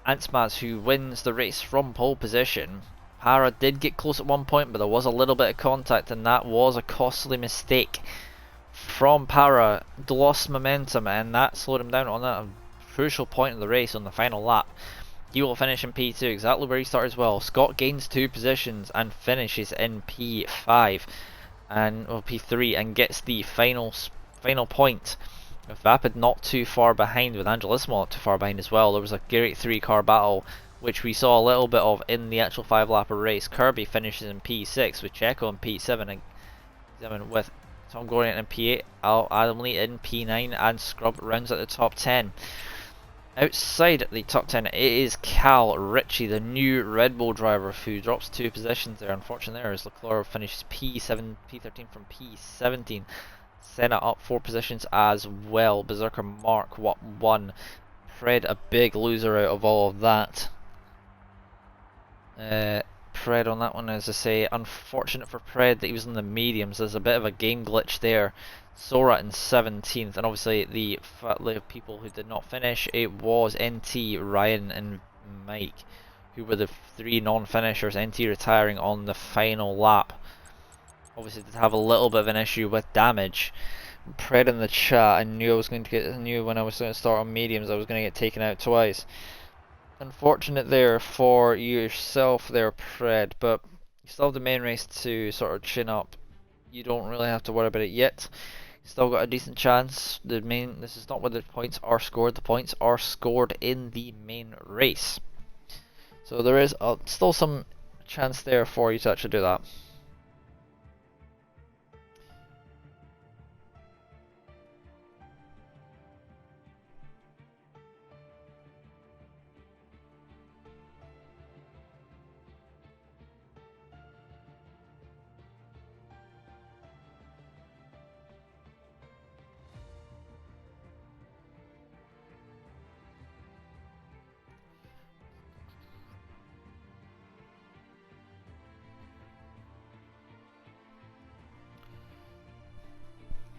Antsmaz, who wins the race from pole position. Para did get close at one point, but there was a little bit of contact, and that was a costly mistake from Para. Lost momentum, and that slowed him down on a crucial point of the race on the final lap. He will finish in P2, exactly where he started as well. Scott gains 2 positions and finishes in P5 and P3 and gets the final point. With Vapid not too far behind, with Angelissimo not too far behind as well. There was a great 3-car battle, which we saw a little bit of in the actual 5-lapper race. Kirby finishes in P6 with Checo in P7, and with Tom Gorian in P8, Adam Lee in P9, and Scrub rounds at the top 10. Outside the top 10, it is Cal Ritchie, the new Red Bull driver, who drops 2 positions there. Unfortunately, there is Leclerc finishes P13 from P17. Senna up 4 positions as well. Berserker Mark, what, 1. Pred, a big loser out of all of that. Pred on that one, as I say, unfortunate for Pred that he was in the mediums. There's a bit of a game glitch there. Sora in 17th, and obviously the people who did not finish, it was NT, Ryan and Mike, who were the 3 non-finishers. NT retiring on the final lap. Obviously did have a little bit of an issue with damage. Pred in the chat, I knew when I was going to start on mediums I was going to get taken out twice. Unfortunate there for yourself there, Pred, but you still have the main race to sort of chin up. You don't really have to worry about it yet. You still got a decent chance. This is not where the points are scored. The points are scored in the main race. So there is still some chance there for you to actually do that.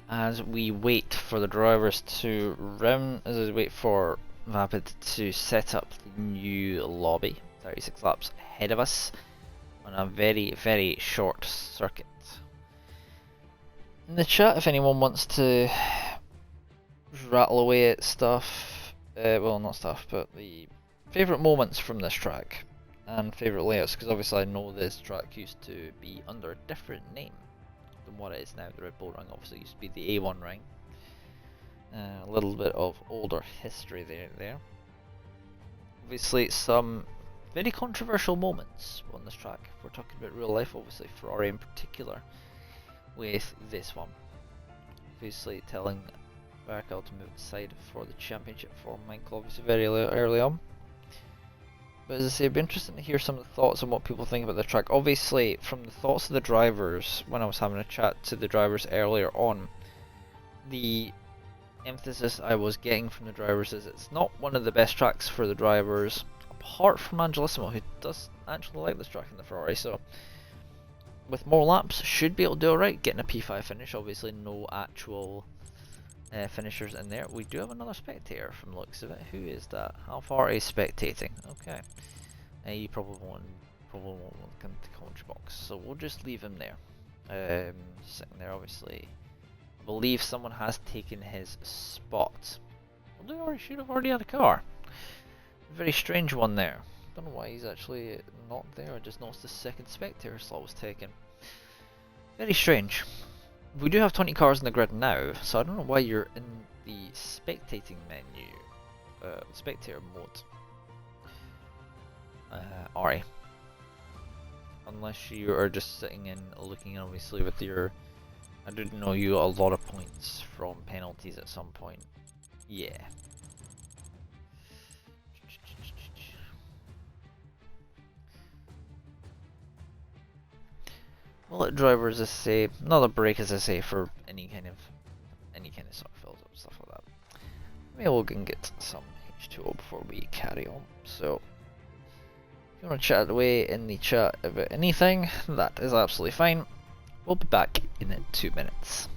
As we wait for the drivers to as we wait for Vapid to set up the new lobby, 36 laps ahead of us on a very, very short circuit. In the chat, if anyone wants to rattle away at stuff, well, not stuff, but the favourite moments from this track and favourite layouts, because obviously I know this track used to be under a different name than what it is now. The Red Bull Ring obviously used to be the A1 ring. A little bit of older history there. Obviously some very controversial moments on this track. If we're talking about real life, obviously Ferrari in particular, with this one. Obviously telling Barkel to move aside for the championship for Michael, obviously very early on. But as I say, it'd be interesting to hear some of the thoughts on what people think about the track. Obviously, from the thoughts of the drivers, when I was having a chat to the drivers earlier on, the emphasis I was getting from the drivers is it's not one of the best tracks for the drivers, apart from Angelissimo, who does actually like this track in the Ferrari. So, with more laps, should be able to do alright, getting a P5 finish. Obviously, no actual finishers in there. We do have another spectator from the looks of it. Who is that? How far is spectating? Okay. You probably won't want to come to the commentary box, so we'll just leave him there. Sitting there, obviously I believe someone has taken his spot. Well, they should have already had a car. Very strange one there. Don't know why he's actually not there. I just noticed the second spectator slot was taken. Very strange. We do have 20 cars in the grid now, so I don't know why you're in the spectating menu, spectator mode, Ari. Unless you are just sitting in looking obviously with your... I didn't know you got a lot of points from penalties at some point. Yeah. We'll let drivers, as I say, not a break as I say for any kind of sort of fills up stuff like that. Maybe we'll go and get some H2O before we carry on. So if you want to chat away in the chat about anything, that is absolutely fine. We'll be back in 2 minutes.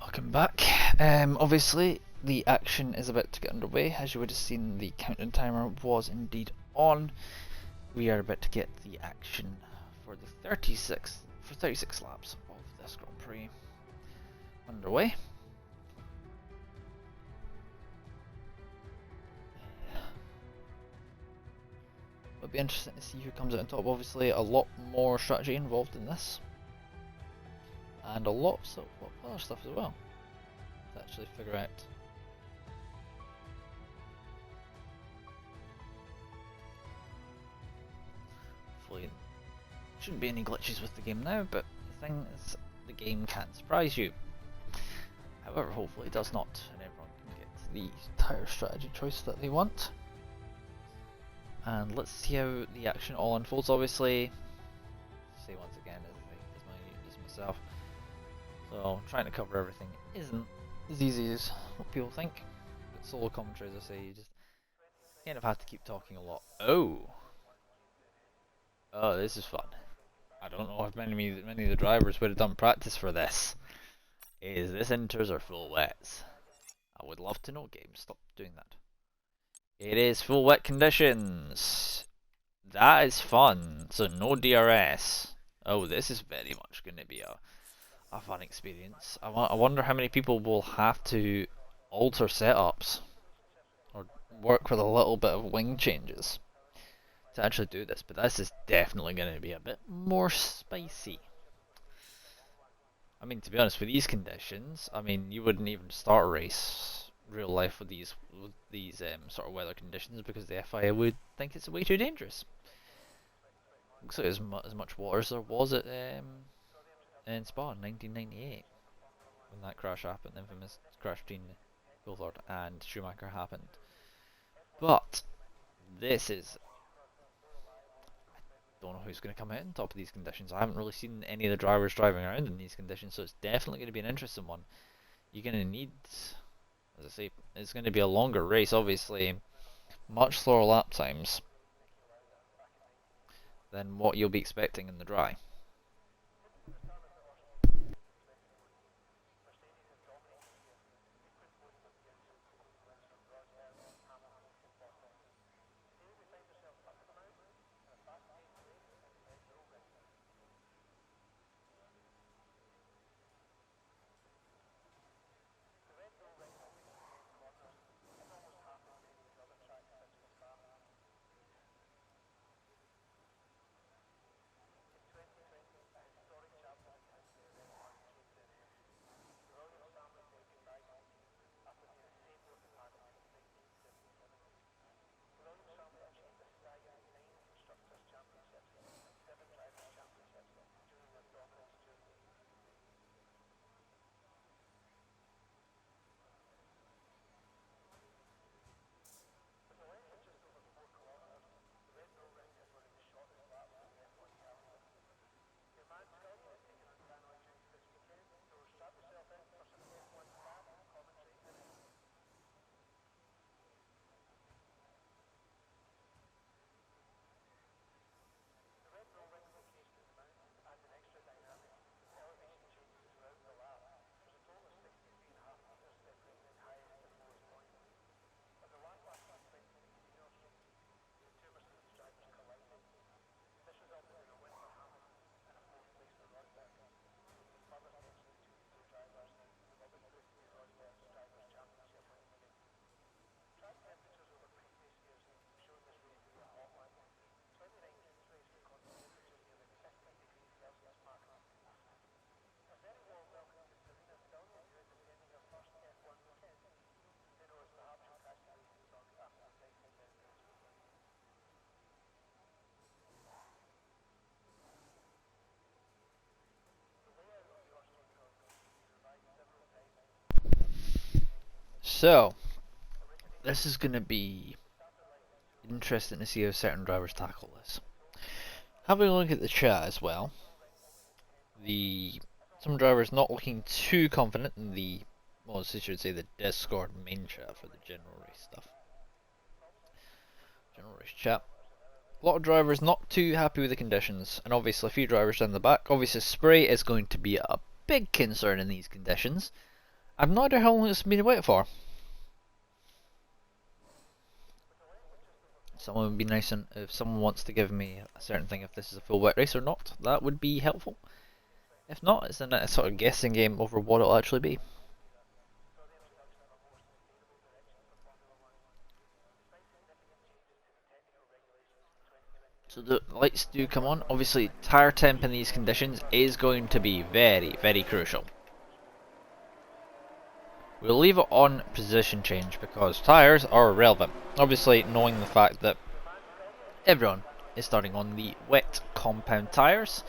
Welcome back. Obviously, the action is about to get underway. As you would have seen, the countdown timer was indeed on. We are about to get the action for the 36 laps of this Grand Prix underway. It'll be interesting to see who comes out on top. Obviously, a lot more strategy involved in this, and a lot of other stuff as well to actually figure out. Hopefully, shouldn't be any glitches with the game now, but the thing is, the game can surprise you. However, hopefully it does not, and everyone can get the entire strategy choice that they want. And let's see how the action all unfolds. Obviously, say once again, as myself, So trying to cover everything isn't as easy as what people think. But solo commentary, as I say, you just kind of have to keep talking a lot. Oh, this is fun. I don't know if many of the drivers would have done practice for this. Is this inters or full wets? I would love to know, game. Stop doing that. It is full wet conditions. That is fun. So no DRS. Oh, this is very much going to be a fun experience. I wonder how many people will have to alter setups or work with a little bit of wing changes to actually do this. But this is definitely going to be a bit more spicy. I mean, to be honest, with these conditions, I mean, you wouldn't even start a race real life with these sort of weather conditions because the FIA would think it's way too dangerous. Looks like as much water as there was at in Spa in 1998 when that crash happened, the infamous crash between Coulthard and Schumacher happened. But this is, I don't know who's going to come out on top of these conditions. I haven't really seen any of the drivers driving around in these conditions, so it's definitely going to be an interesting one. You're going to need, as I say, it's going to be a longer race, obviously, much slower lap times than what you'll be expecting in the dry. So, this is going to be interesting to see how certain drivers tackle this. Having a look at the chat as well, some drivers not looking too confident in the, well, I should say the Discord main chat for the general race stuff. General race chat. A lot of drivers not too happy with the conditions, and obviously a few drivers down the back. Obviously spray is going to be a big concern in these conditions. I've no idea how long it's been waiting for. Someone would be nice, and if someone wants to give me a certain thing if this is a full wet race or not, that would be helpful. If not, it's a sort of guessing game over what it'll actually be. So the lights do come on. Obviously, tyre temp in these conditions is going to be very, very crucial. We'll leave it on position change because tyres are irrelevant. Obviously, knowing the fact that everyone is starting on the wet compound tyres,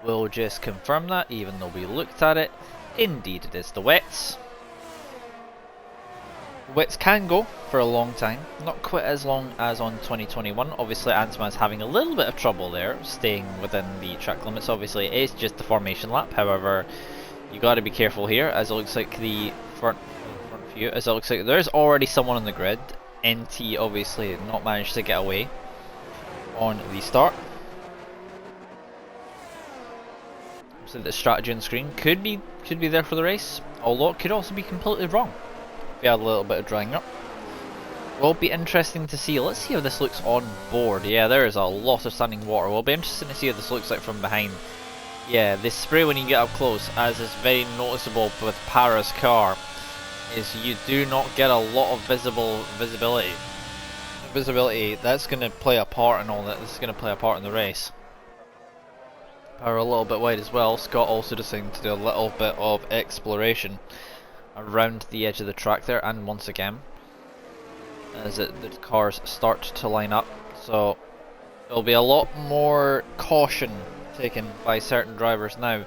we'll just confirm that even though we looked at it. Indeed, it is the wets. Wets can go for a long time, not quite as long as on 2021. Obviously, Antman's having a little bit of trouble there, staying within the track limits. Obviously, it is just the formation lap. However, you got to be careful here, as it looks like the front view, as it looks like there's already someone on the grid. NT obviously not managed to get away on the start. So the strategy on the screen could be there for the race, although it could also be completely wrong. If we had a little bit of drying up. Will be interesting to see. Let's see how this looks on board. Yeah, there is a lot of standing water. Will be interesting to see how this looks like from behind. Yeah, the spray when you get up close, as is very noticeable with Para's car, is you do not get a lot of visibility. That's going to play a part in all that. This is going to play a part in the race. Para a little bit wide as well. Scott also deciding to do a little bit of exploration around the edge of the track there, and once again as the cars start to line up, so there'll be a lot more caution taken by certain drivers now,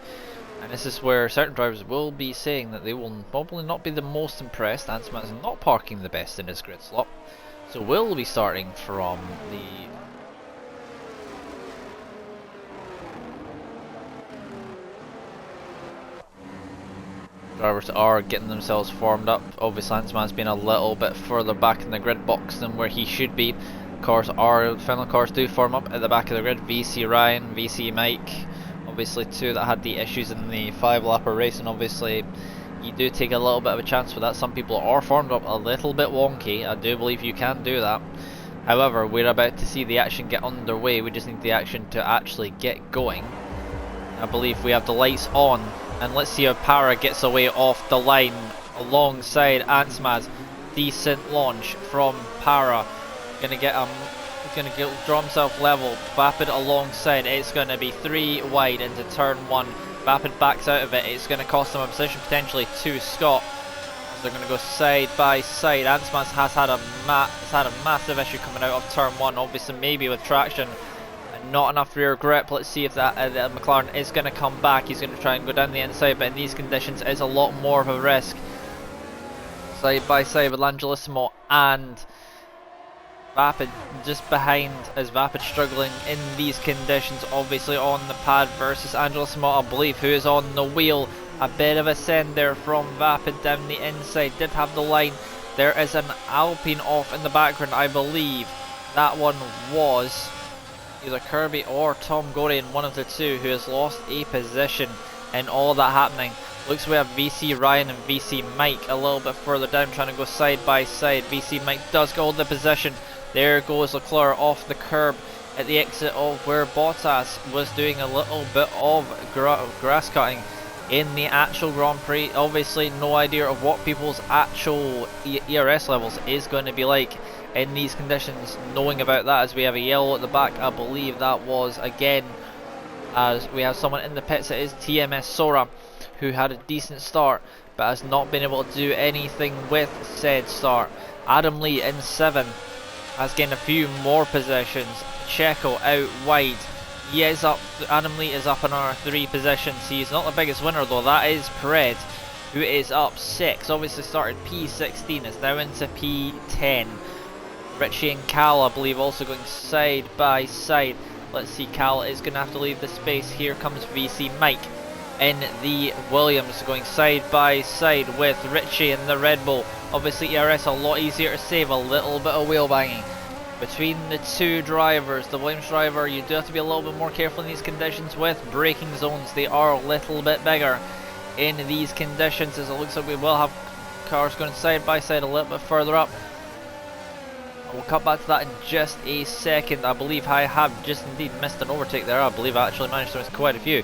and this is where certain drivers will be saying that they will probably not be the most impressed. Ansman is not parking the best in his grid slot, so we'll be starting from the drivers are getting themselves formed up. Obviously Ansman's been a little bit further back in the grid box than where he should be. Final cars do form up at the back of the grid. VC Ryan, VC Mike, obviously two that had the issues in the 5-lapper race, and obviously you do take a little bit of a chance with that. Some people are formed up a little bit wonky. I do believe you can do that. However, we're about to see the action get underway. We just need the action to actually get going. I believe we have the lights on, and let's see how Para gets away off the line alongside Ansmaz. Decent launch from Para. Gonna get draw himself level. Vapid alongside. It's gonna be 3 wide into turn 1. Vapid backs out of it. It's gonna cost him a position potentially to Scott. As they're gonna go side by side. Ansmaz has had a massive issue coming out of turn 1. Obviously maybe with traction. Not enough rear grip. Let's see if that McLaren is going to come back. He's going to try and go down the inside, but in these conditions it's a lot more of a risk. Side by side with Angelissimo and Vapid just behind, as Vapid struggling in these conditions, obviously on the pad versus Angelissimo, I believe, who is on the wheel. A bit of a send there from Vapid down the inside. Did have the line. There is an Alpine off in the background. I believe that one was either Kirby or Tom Gorian, one of the two, who has lost a position in all that happening. Looks we have VC Ryan and VC Mike a little bit further down, trying to go side by side. VC Mike does hold the position. There goes Leclerc off the curb at the exit of where Bottas was doing a little bit of grass cutting in the actual Grand Prix. Obviously no idea of what people's actual ERS levels is going to be like in these conditions, knowing about that, as we have a yellow at the back. I believe that was again, as we have someone in the pits. It is TMS Sora, who had a decent start but has not been able to do anything with said start. Adam Lee in 7 has gained a few more positions. Checo out wide. He is up. Adam Lee is up in our 3 positions. He's not the biggest winner though. That is Pred, who is up 6. Obviously started P16, is now into P10. Richie and Cal, I believe, also going side by side. Let's see, Cal is going to have to leave the space. Here comes VC Mike in the Williams, going side by side with Richie in the Red Bull. Obviously ERS a lot easier to save, a little bit of wheel banging between the two drivers. The Williams driver, you do have to be a little bit more careful in these conditions with braking zones. They are a little bit bigger in these conditions, as it looks like we will have cars going side by side a little bit further up. We'll cut back to that in just a second. I believe I have just indeed missed an overtake there. I believe I actually managed to miss quite a few.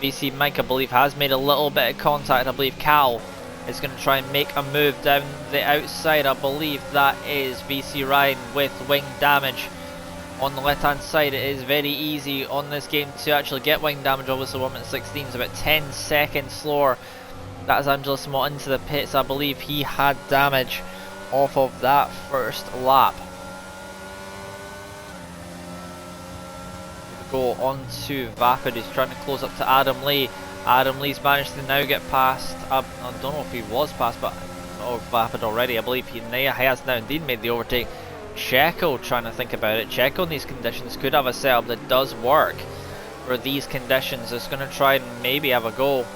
VC Mike, I believe, has made a little bit of contact. I believe Cal is going to try and make a move down the outside. I believe that is VC Ryan with wing damage on the left hand side. It is very easy on this game to actually get wing damage. Obviously 1:16 is about 10 seconds slower. That is Angelissimo into the pits. I believe he had damage off of that first lap. Go on to Vapid, who's trying to close up to Adam Lee. Adam Lee's managed to now get past, I don't know if he was past, but Vapid already. I believe he has now indeed made the overtake. Checo trying to think about it. Checo in these conditions could have a setup that does work for these conditions. It's going to try and maybe have a go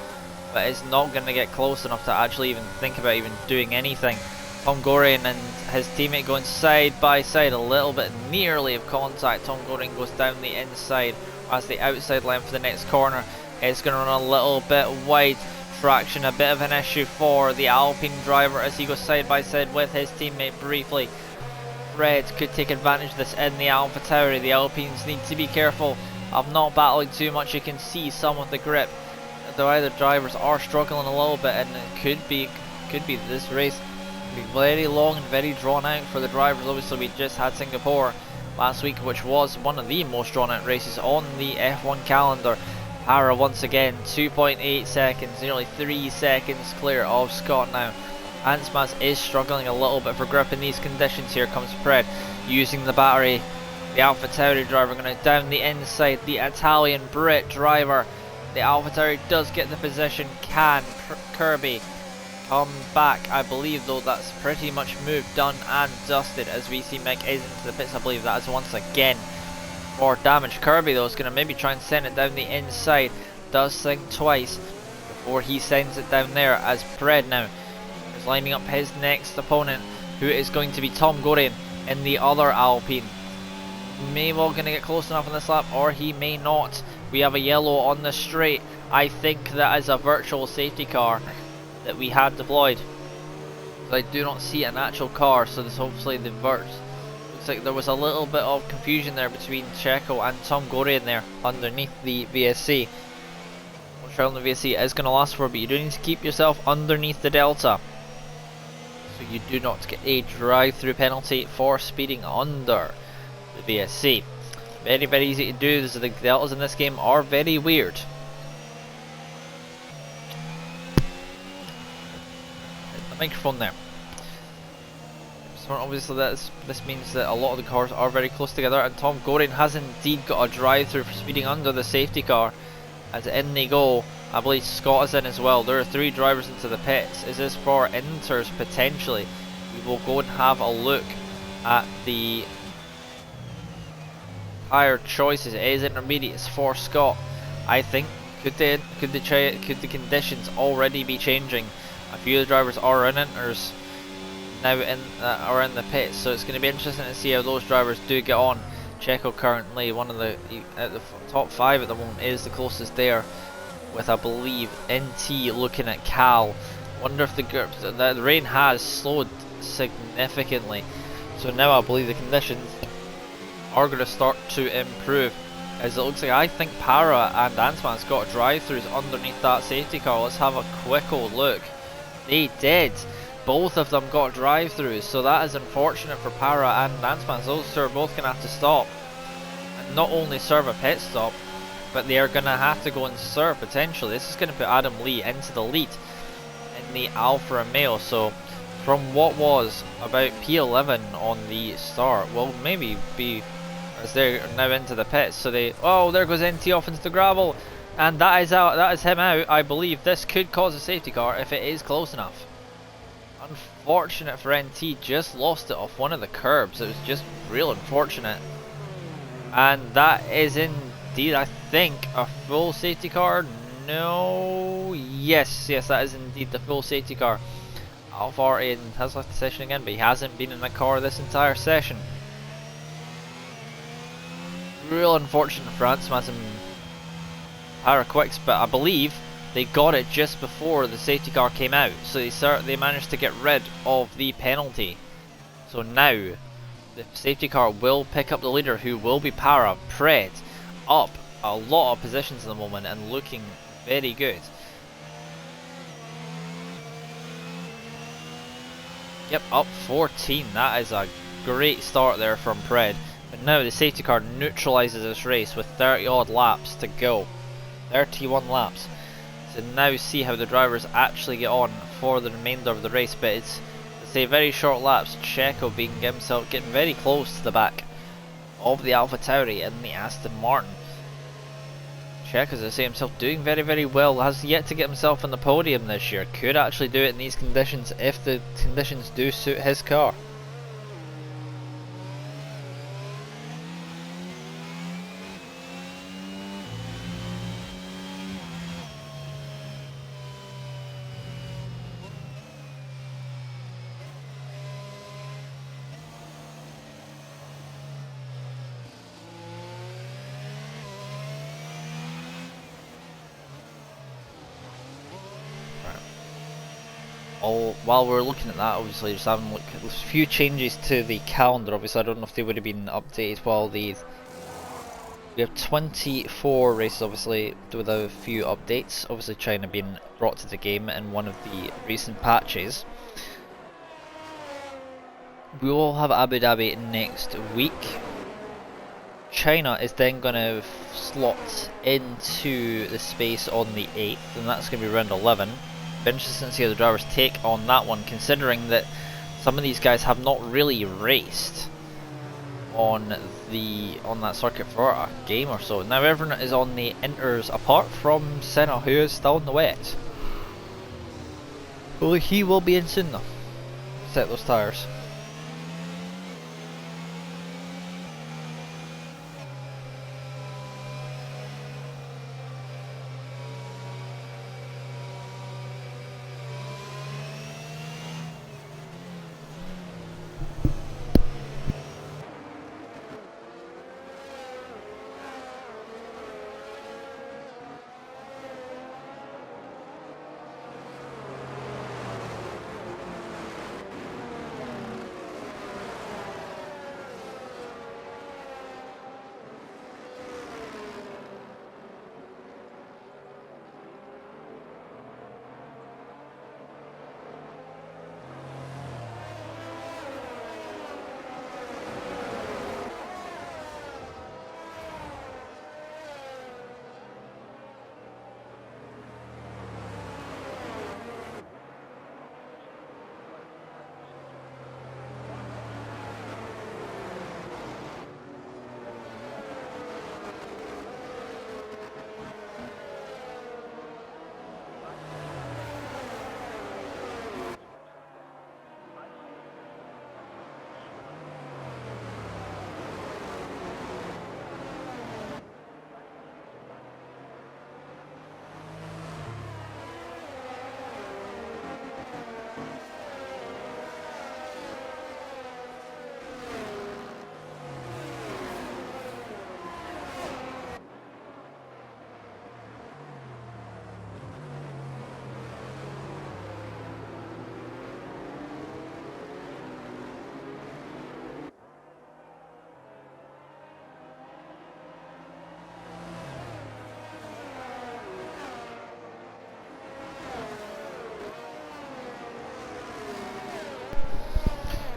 but it's not going to get close enough to actually even think about even doing anything. Tom Goring and his teammate going side by side, a little bit nearly of contact. Tom Goring goes down the inside as the outside line for the next corner. It's going to run a little bit wide. Traction a bit of an issue for the Alpine driver as he goes side by side with his teammate briefly. Fred could take advantage of this in the AlphaTauri. The Alpines need to be careful of not battling too much. You can see some of the grip. The other drivers are struggling a little bit, and it could be this race be very long and very drawn out for the drivers. Obviously, we just had Singapore last week, which was one of the most drawn out races on the F1 calendar. Para once again 2.8 seconds, nearly 3 seconds clear of Scott now. Ansmas is struggling a little bit for grip in these conditions. Here comes Fred using the battery. The AlphaTauri driver going to down the inside. The Italian Brit driver. The AlphaTauri does get the position. Can Kirby come back? I believe though that's pretty much moved, done and dusted as we see Mick is into the pits. I believe that is once again more damage. Kirby though is going to maybe try and send it down the inside. Does think twice before he sends it down there as Fred now is lining up his next opponent, who is going to be Tom Goring in the other Alpine. May well going to get close enough on this lap, or he may not. We have a yellow on the straight. I think that is a virtual safety car that we had deployed. I do not see an actual car, so this hopefully the vert. Looks like there was a little bit of confusion there between Checo and Tom Goring there underneath the VSC. Not sure how long the VSC is going to last for, but you do need to keep yourself underneath the delta, so you do not get a drive-through penalty for speeding under the VSC. Very, very easy to do. The deltas in this game are very weird. The microphone there. So obviously this means that a lot of the cars are very close together, and Tom Goring has indeed got a drive-through for speeding under the safety car. As in they go. I believe Scott is in as well. There are 3 drivers into the pits. Is this for inters potentially? We will go and have a look at the higher choices. It is intermediates for Scott. I think could the conditions already be changing? A few of the drivers are in inters now are in the pits, so it's going to be interesting to see how those drivers do get on. Checo currently one of the at the top 5 at the moment, is the closest there, with I believe NT looking at Cal. Wonder if the rain has slowed significantly, so now I believe the conditions are going to start to improve, as it looks like I think Para and Ansman's got drive-throughs underneath that safety car. Let's have a quick old look. They did. Both of them got drive-throughs, so that is unfortunate for Para and Ansman. Those two are both going to have to stop, and not only serve a pit stop, but they are going to have to go and serve potentially. This is going to put Adam Lee into the lead in the Alfa Romeo. So from what was about P11 on the start, will maybe be, as they're now into the pits. So they, oh, there goes NT off into the gravel, and that is out. That is him out. I believe this could cause a safety car if it is close enough. Unfortunate for NT, just lost it off one of the curbs. It was just real unfortunate, and that is indeed, I think, a full safety car. No, yes, that is indeed the full safety car. Alfa has left the session again, but he hasn't been in the car this entire session. Real unfortunate for Ansmas and Paraquicks, but I believe they got it just before the safety car came out, so they managed to get rid of the penalty. So now the safety car will pick up the leader, who will be Para. Pred up a lot of positions at the moment and looking very good. Yep, up 14. That is a great start there from Pred. But now the safety car neutralises this race with 30 odd laps to go. 31 laps. To now see how the drivers actually get on for the remainder of the race, but it's, say, very short laps. Checo getting very close to the back of the AlphaTauri and the Aston Martin. Checo, as I say himself, doing very, very well. Has yet to get himself on the podium this year. Could actually do it in these conditions if the conditions do suit his car. while we're looking at that, obviously just having a look at a few changes to the calendar. Obviously I don't know if they would have been updated while we have 24 races obviously with a few updates, obviously China being brought to the game in one of the recent patches. We will have Abu Dhabi next week. China is then going to slot into the space on the 8th, and that's going to be round 11. Be interesting to see how the drivers take on that one, considering that some of these guys have not really raced on that circuit for a game or so. Now everyone is on the inters apart from Senna, who is still in the wet. Well, he will be in soon though. Set those tyres.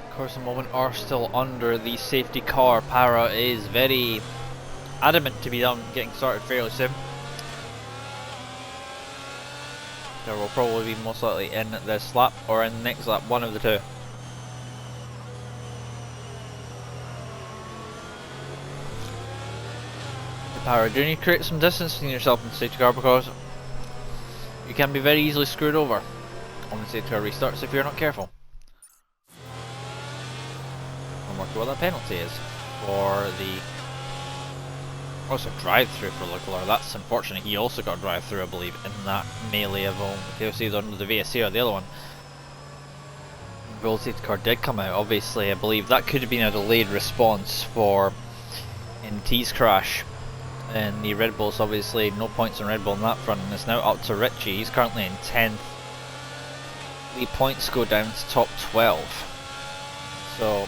Of course, the moment are still under the safety car. Para is very adamant to be getting started fairly soon. There will probably be most likely in this lap or in the next lap, one of the two. Para, do you need to create some distance between yourself and the safety car, because you can be very easily screwed over on the safety car restarts if you're not careful. I'm working what that penalty is for the also drive-through for Leclerc. That's unfortunate. He also got drive-through, I believe, in that melee of KOC under the VSC or the other one. The safety car did come out. Obviously, I believe that could have been a delayed response for NT's crash. And the Red Bulls, obviously, no points on Red Bull on that front, and it's now up to Richie. He's currently in 10th. The points go down to top 12. So,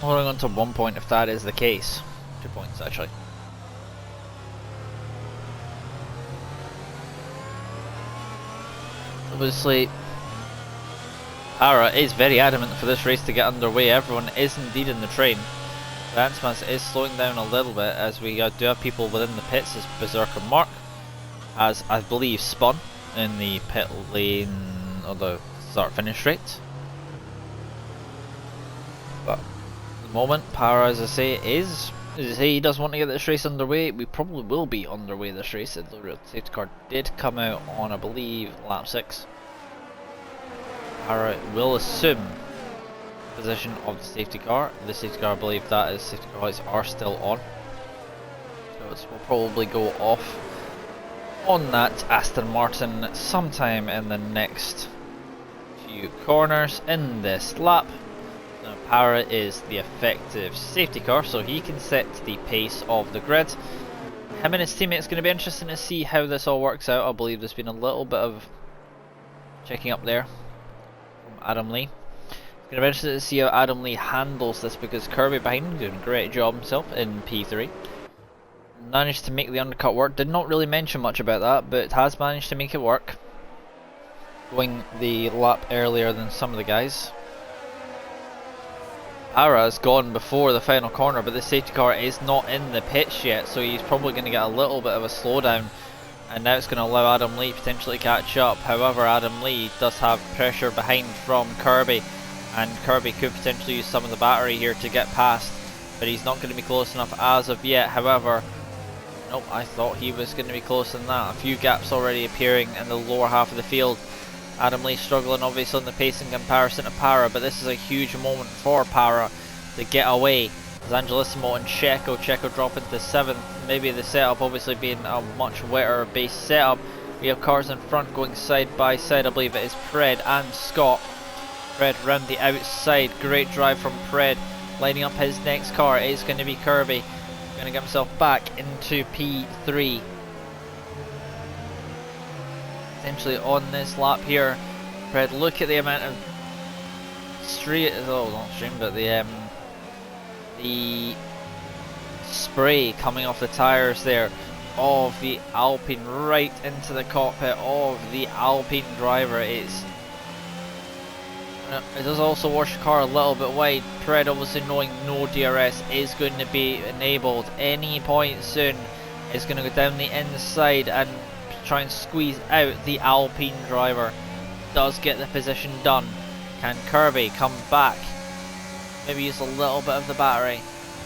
holding on to 1 point if that is the case. 2 points actually. Obviously, Para is very adamant for this race to get underway. Everyone is indeed in the train. Lansmas is slowing down a little bit as we do have people within the pits, as Berserker Mark has, I believe, spun in the pit lane or the start finish rate. But at the moment, Para, as I say, he does want to get this race underway. We probably will be underway this race. The safety car did come out on, I believe, lap 6. Para will assume position of the safety car. The safety car, I believe that is safety car lights are still on. So it will probably go off on that Aston Martin sometime in the next few corners in this lap. Now Para is the effective safety car, so he can set the pace of the grid. Him and his teammates going to be interesting to see how this all works out. I believe there's been a little bit of checking up there from Adam Lee. Going to be interested to see how Adam Lee handles this, because Kirby behind him doing a great job himself in P3. Managed to make the undercut work. Did not really mention much about that, but has managed to make it work. Going the lap earlier than some of the guys. Ara's gone before the final corner, but the safety car is not in the pits yet, so he's probably going to get a little bit of a slowdown, and now it's going to allow Adam Lee potentially catch up. However, Adam Lee does have pressure behind from Kirby, and Kirby could potentially use some of the battery here to get past, but he's not going to be close enough as of yet. However, nope, I thought he was going to be closer than that. A few gaps already appearing in the lower half of the field. Adam Lee struggling obviously on the pace in comparison to Para, but this is a huge moment for Para to get away. As Angelissimo and Checo drop into 7th. Maybe the setup obviously being a much wetter base setup. We have cars in front going side by side. I believe it is Pred and Scott. Pred round the outside. Great drive from Pred. Lining up his next car. It is going to be Kirby. Going to get himself back into P3. Essentially on this lap here. Pred, look at the amount of the spray coming off the tyres there of the Alpine right into the cockpit of the Alpine driver. It does also wash the car a little bit wide. Pred, obviously knowing no DRS is going to be enabled any point soon, is going to go down the inside and try and squeeze out the Alpine driver. Does get the position done. Can Kirby come back? Maybe use a little bit of the battery.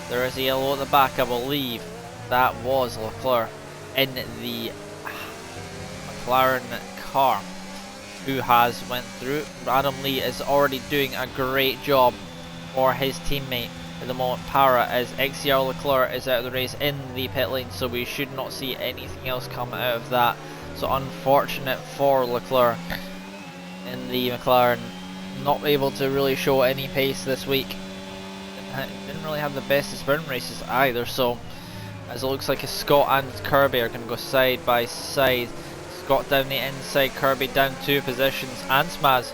There is a yellow at the back, I believe. That was Leclerc in the McLaren car, who has went through. Adam Lee is already doing a great job for his teammate at the moment. Para, as XCR Leclerc is out of the race in the pit lane, so we should not see anything else come out of that. So unfortunate for Leclerc in the McLaren, not able to really show any pace this week. Didn't really have the best of sprint races either, so as it looks like Scott and Kirby are going to go side by side. Scott down the inside, Kirby down 2 positions. Ansmaz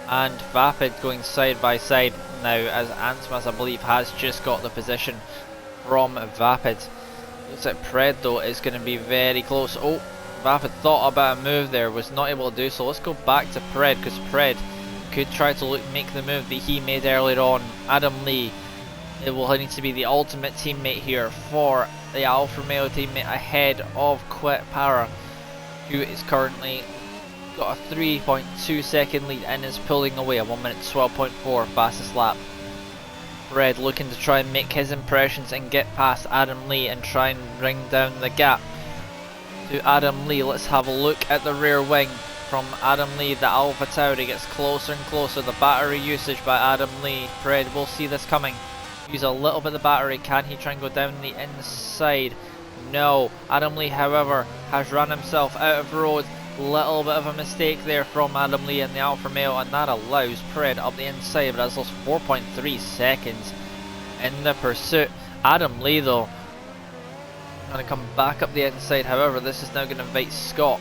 and Vapid going side by side now, as Ansmaz I believe has just got the position from Vapid. Looks like Pred though is going to be very close. Oh, Vapid thought about a move there, was not able to do so. Let's go back to Pred, because Pred could try to make the move that he made earlier on. Adam Lee, it will need to be the ultimate teammate here for the Alfa Romeo teammate ahead of Para, who is currently got a 3.2 second lead and is pulling away a 1 minute 12.4 fastest lap. Red looking to try and make his impressions and get past Adam Lee and try and bring down the gap to Adam Lee. Let's have a look at the rear wing from Adam Lee. The Alpha Tauri gets closer and closer. The battery usage by Adam Lee. Red will see this coming. Use a little bit of the battery. Can he try and go down the inside? No. Adam Lee, however, has run himself out of road. Little bit of a mistake there from Adam Lee in the Alfa Romeo, and that allows Pred up the inside, but has lost 4.3 seconds in the pursuit. Adam Lee though going to come back up the inside. However, this is now going to invite Scott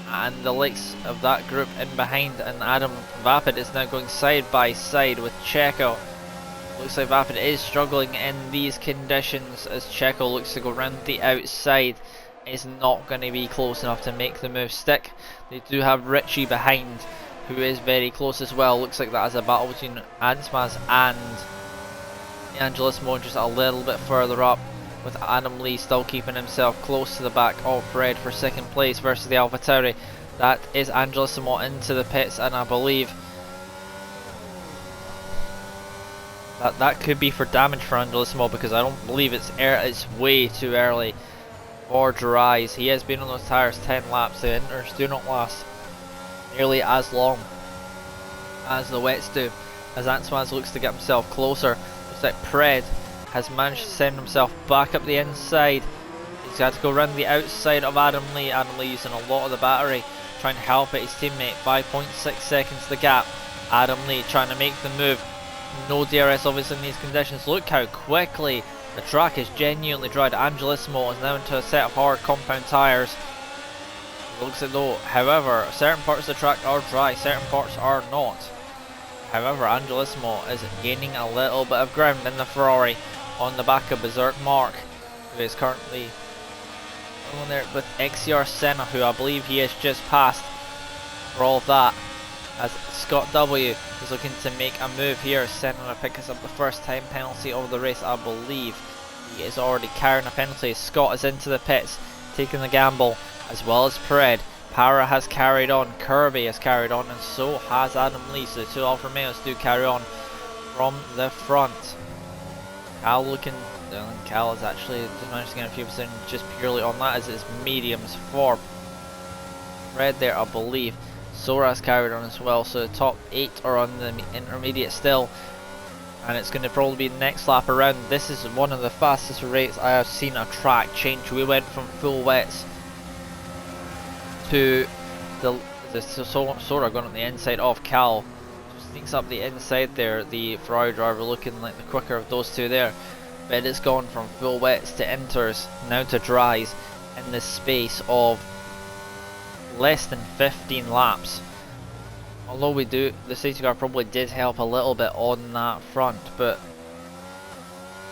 and the likes of that group in behind, and Adam Vapid is now going side by side with Checo. Looks like Vapid is struggling in these conditions as Checo looks to go round the outside. Is not going to be close enough to make the move stick. They do have Richie behind, who is very close as well. Looks like that is a battle between Ansmaz and Angelissimo, just a little bit further up, with Adam Lee still keeping himself close to the back of Fred for second place versus the Alpha Tauri. That is Angelissimo into the pits, and I believe that could be for damage for Angelissimo, because I don't believe it's way too early for dries. He has been on those tyres 10 laps. The inters do not last nearly as long as the wets do, as Ansmaz looks to get himself closer. Looks like Pred has managed to send himself back up the inside. He's had to go around the outside of Adam Lee. Adam Lee using a lot of the battery, trying to help out his teammate. 5.6 seconds the gap. Adam Lee trying to make the move. No DRS obviously in these conditions. Look how quickly the track is genuinely dried. Angelissimo is now into a set of hard compound tyres. Looks as though, however, certain parts of the track are dry, certain parts are not. However, Angelissimo is gaining a little bit of ground in the Ferrari on the back of Berserk Mark, who is currently on there with XCR Senna, who I believe he has just passed for all of that, as Scott W is looking to make a move here. Senna picks up the first time penalty of the race, I believe. He is already carrying a penalty. Scott is into the pits, taking the gamble, as well as Pered. Para has carried on, Kirby has carried on, and so has Adam Lee. So the two Alfa Romeos do carry on from the front. Cal looking, Cal is actually managed to get a few percent just purely on that, as it's mediums for Pered there, I believe. Sora has carried on as well, so the top 8 are on the intermediate still. And it's going to probably be the next lap around. This is one of the fastest rates I have seen a track change. We went from full wets to the Sora going on the inside of Cal. Sneaks up the inside there, the Ferrari driver looking like the quicker of those two there. But it's gone from full wets to inters, now to dries, in the space of less than 15 laps. Although the safety car probably did help a little bit on that front, but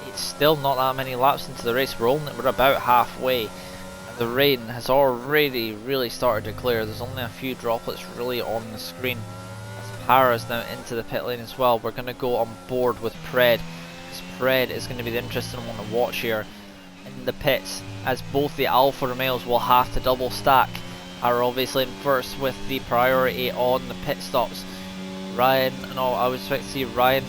it's still not that many laps into the race. We're about halfway, and the rain has already really started to clear. There's only a few droplets really on the screen. As Para's now into the pit lane as well. We're going to go on board with Pered. This Pered is going to be the interesting one to watch here in the pits, as both the Alfa Romeos will have to double stack. Are obviously in first with the priority on the pit stops. Ryan, no, I would expect to see Ryan,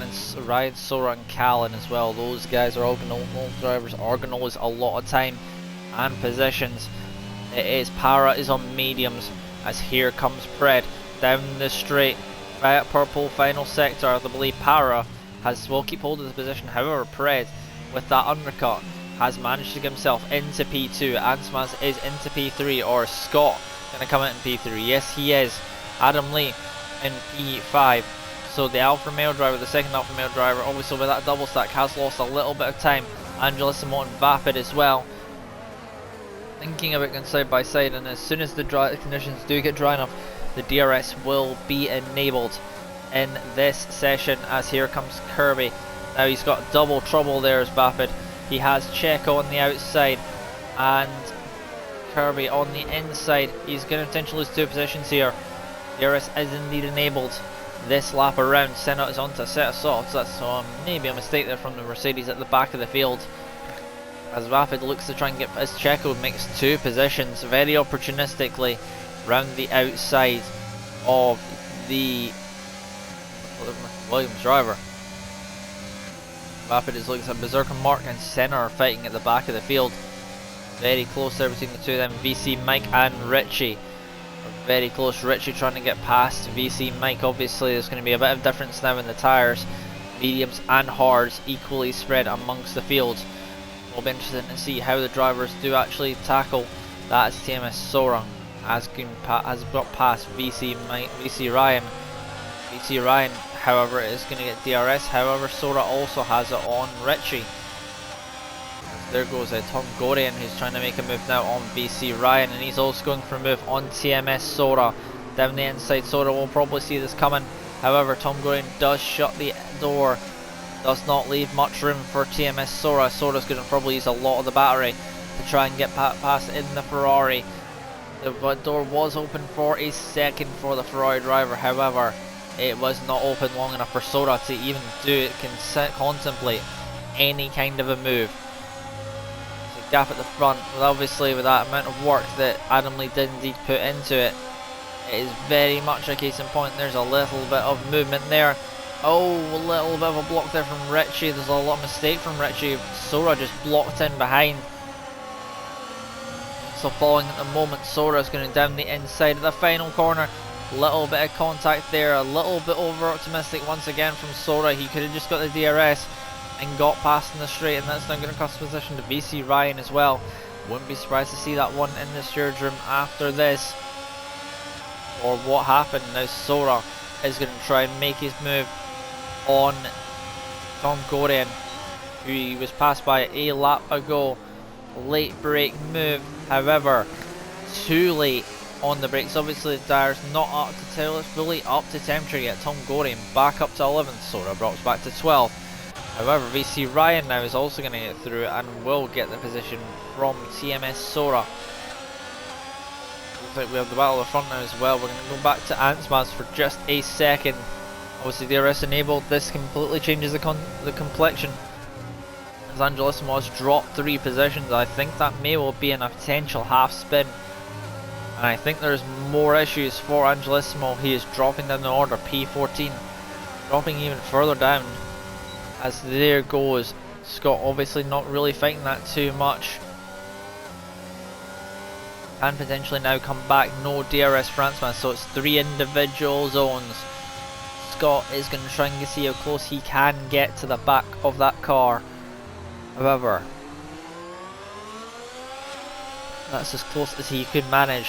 Sora and Callan as well. Those guys are all going to, drivers are going to lose a lot of time and positions. It is Para is on mediums, as here comes Pered down the straight, right at purple final sector. I believe Para will keep hold of the position. However, Pered with that undercut has managed to get himself into P2. Ansmas is into P3, or Scott going to come out in P3. Yes, he is. Adam Lee in P5. So the Alfa Romeo driver, the second Alfa Romeo driver, obviously with that double stack, has lost a little bit of time. Angelissimo and Vapid as well, thinking about going side by side, and as soon as the conditions do get dry enough, the DRS will be enabled in this session. As here comes Kirby. Now he's got double trouble there as Vapid. He has Checo on the outside and Kirby on the inside. He's going to potentially lose 2 positions here. DRS is indeed enabled this lap around. Senna is onto a set of softs. That's maybe a mistake there from the Mercedes at the back of the field. As Rapid looks to try and get, as Checo makes 2 positions very opportunistically round the outside of the Williams driver. Rapid is looking at Berserker Mark and Senna are fighting at the back of the field. Very close there between the two of them. VC Mike and Richie are very close. Richie trying to get past VC Mike. Obviously there's going to be a bit of difference now in the tyres. Mediums and hards equally spread amongst the field. It'll be interesting to see how the drivers do actually tackle that, as TMS Sora has got past VC Ryan. VC Ryan, however, is going to get DRS. However, Sora also has it on Richie. There goes Tom Gorian, who's trying to make a move now on VC Ryan, and he's also going for a move on TMS Sora. Down the inside, Sora will probably see this coming. However, Tom Gorian does shut the door, does not leave much room for TMS Sora. Sora's going to probably use a lot of the battery to try and get past in the Ferrari. The door was open for a second for the Ferrari driver, however, it was not open long enough for Sora to even contemplate any kind of a move. There's a gap at the front, but obviously with that amount of work that Adam Lee did indeed put into it, it is very much a case in point. There's a little bit of movement there. Oh, a little bit of a block there from Richie. There's a lot of mistake from Richie. Sora just blocked in behind. So following at the moment, Sora's going down the inside of the final corner. Little bit of contact there, a little bit over optimistic once again from Sora. He could have just got the DRS and got past in the straight, and that's now going to cost position to VC Ryan as well. Wouldn't be surprised to see that one in the steerage room after this, or what happened. Now Sora is going to try and make his move on Tom Gorian, who he was passed by a lap ago. Late break move, however, too late on the brakes. Obviously Dyer's not up to fully up to temperature yet. Tom Gorey back up to 11th, Sora drops back to 12th. However, VC Ryan now is also going to get through and will get the position from TMS Sora. Looks like we have the battle at the front now as well. We're going to go back to Antsmas for just a second. Obviously DRS enabled, this completely changes the complexion. As Angelissimo has dropped 3 positions, I think that may well be in a potential half spin. And I think there's more issues for Angelissimo. He is dropping down the order, P14. Dropping even further down. As there goes Scott, obviously not really fighting that too much. Can potentially now come back, no DRS for Antsman, so it's 3 individual zones. Scott is going to try and see how close he can get to the back of that car. However, that's as close as he could manage.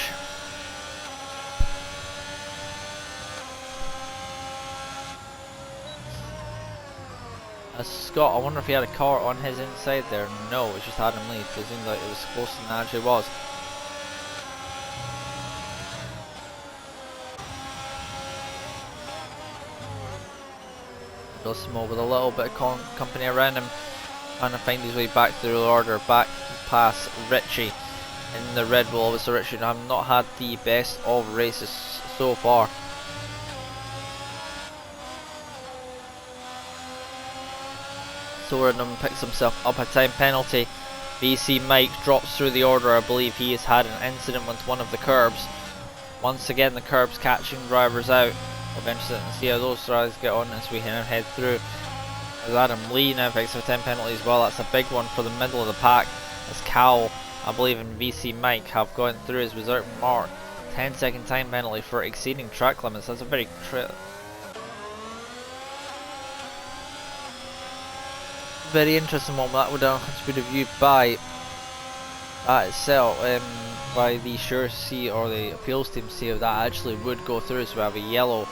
As Scott, I wonder if he had a car on his inside there. No, it just Adam Lee. It seemed like it was closer than it actually was. Small with a little bit of company around him, trying to find his way back through the order, back past Richie in the Red Bull. Obviously Richie and I have not had the best of races so far. Sorenham picks himself up a time penalty. BC Mike drops through the order. I believe he has had an incident with one of the curbs. Once again the curbs catching drivers out. We'll be interested to see how those drivers get on as we now head through. As Adam Lee now picks up a 10 penalty as well. That's a big one for the middle of the pack. As Cal, I believe, and VC Mike have gone through his Berserk mark. 10-second time penalty for exceeding track limits. That's a very interesting one. That would have to be reviewed by that itself, by the Sure see or the appeals team, see if that actually would go through. So we have a yellow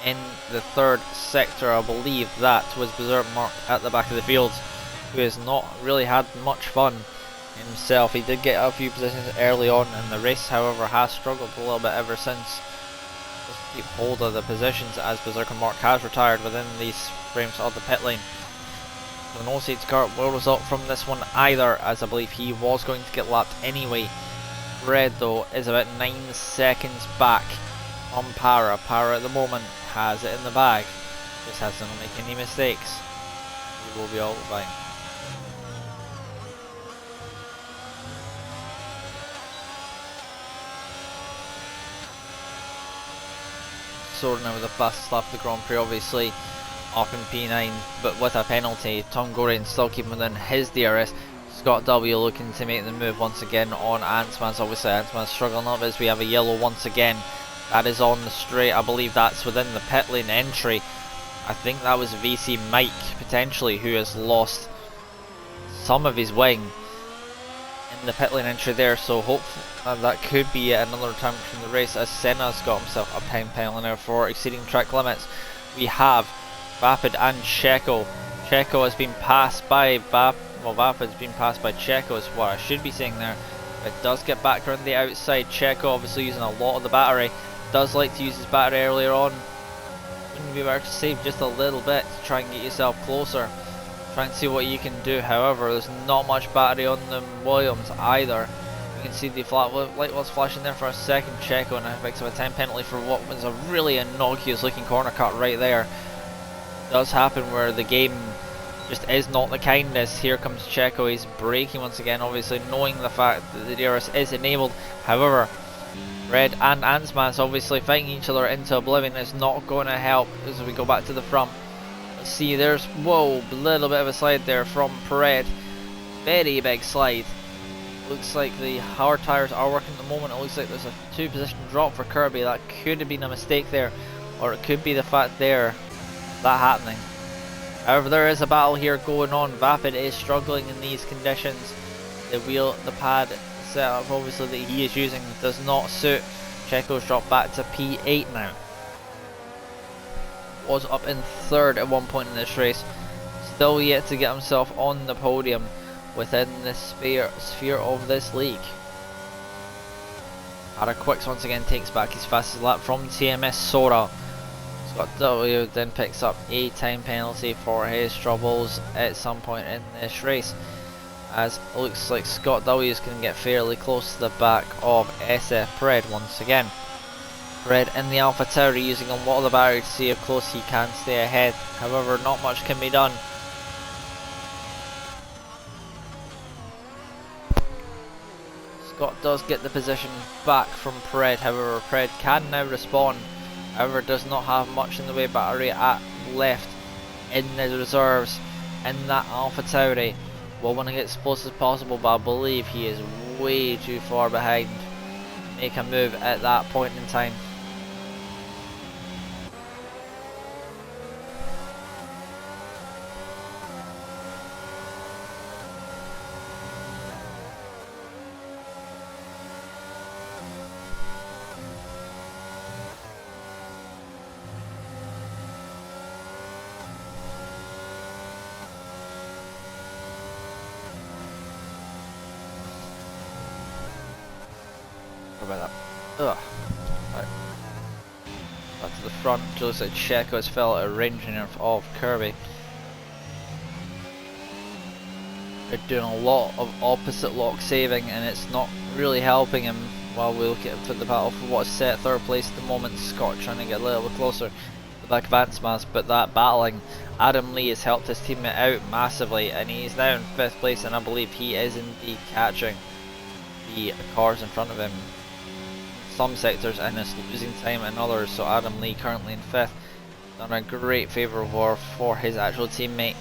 in the 3rd sector. I believe that was Berserk Mark at the back of the field, who has not really had much fun himself. He did get a few positions early on in the race, however has struggled a little bit ever since. Just keep hold of the positions as Berserker Mark has retired within these frames of the pit lane. So no safety car will result from this one either, as I believe he was going to get lapped anyway. Red though is about 9 seconds back on Para. Para at the moment has it in the bag. Just has to not make any mistakes. He will be all fine. Soren now with the fastest lap of the Grand Prix, obviously up in P9, but with a penalty. Tom Gorin still keeping within his DRS. Scott W looking to make the move once again on Antsman's. Obviously Antsman's struggling up as we have a yellow once again. That is on the straight. I believe that's within the pit lane entry. I think that was VC Mike potentially who has lost some of his wing in the pit lane entry there, so hopefully that could be another time from the race, as Senna's got himself a time penalty now for exceeding track limits. We have Vapid and Checo. Checo has been passed by Vapid's been passed by Checo is what I should be saying there. It does get back around the outside. Checo obviously using a lot of the battery. Does like to use his battery earlier on. Wouldn't be better to save just a little bit to try and get yourself closer. Try and see what you can do. However, there's not much battery on the Williams either. You can see the light was flashing there for a second. Checo now picks up a 10 penalty for what was a really innocuous looking corner cut right there. Does happen where the game just is not the kindness. Here comes Checo, he's braking once again, obviously knowing the fact that the DRS is enabled. However, Red and Antsmas obviously fighting each other into oblivion is not going to help as we go back to the front. Let's see, there's, whoa, a little bit of a slide there from Red. Very big slide. Looks like the hard tyres are working at the moment. It looks like there's a 2 position drop for Kirby. That could have been a mistake there, or it could be the fact there that happening. However, there is a battle here going on. Vapid is struggling in these conditions. The pad setup obviously that he is using does not suit. Checo's dropped back to P8 now. Was up in 3rd at one point in this race. Still yet to get himself on the podium within the sphere of this league. Quicks once again takes back his fastest lap from TMS Sora. Scott W then picks up a time penalty for his troubles at some point in this race, as it looks like Scott W is going to get fairly close to the back of SF Pred once again. Pred in the Alpha Tauri using a lot of the battery to see how close he can stay ahead, however not much can be done. Scott does get the position back from Pred, however Pred can now respond, however does not have much in the way of battery left in the reserves in that Alpha Tauri. Will want to get as close as possible, but I believe he is way too far behind to make a move at that point in time. About that. Ugh. Right. Back to the front. Looks like Checo has fell at a ranging of Kirby. They're doing a lot of opposite lock saving, and it's not really helping him. While we look at for the battle for what is set third place at the moment, Scott trying to get a little bit closer to the back of Ansmas, but that battling Adam Lee has helped his teammate out massively, and he's now in 5th place, and I believe he is indeed catching the cars in front of him. Some sectors and is losing time in others, so Adam Lee currently in 5th, done a great favour for his actual teammate.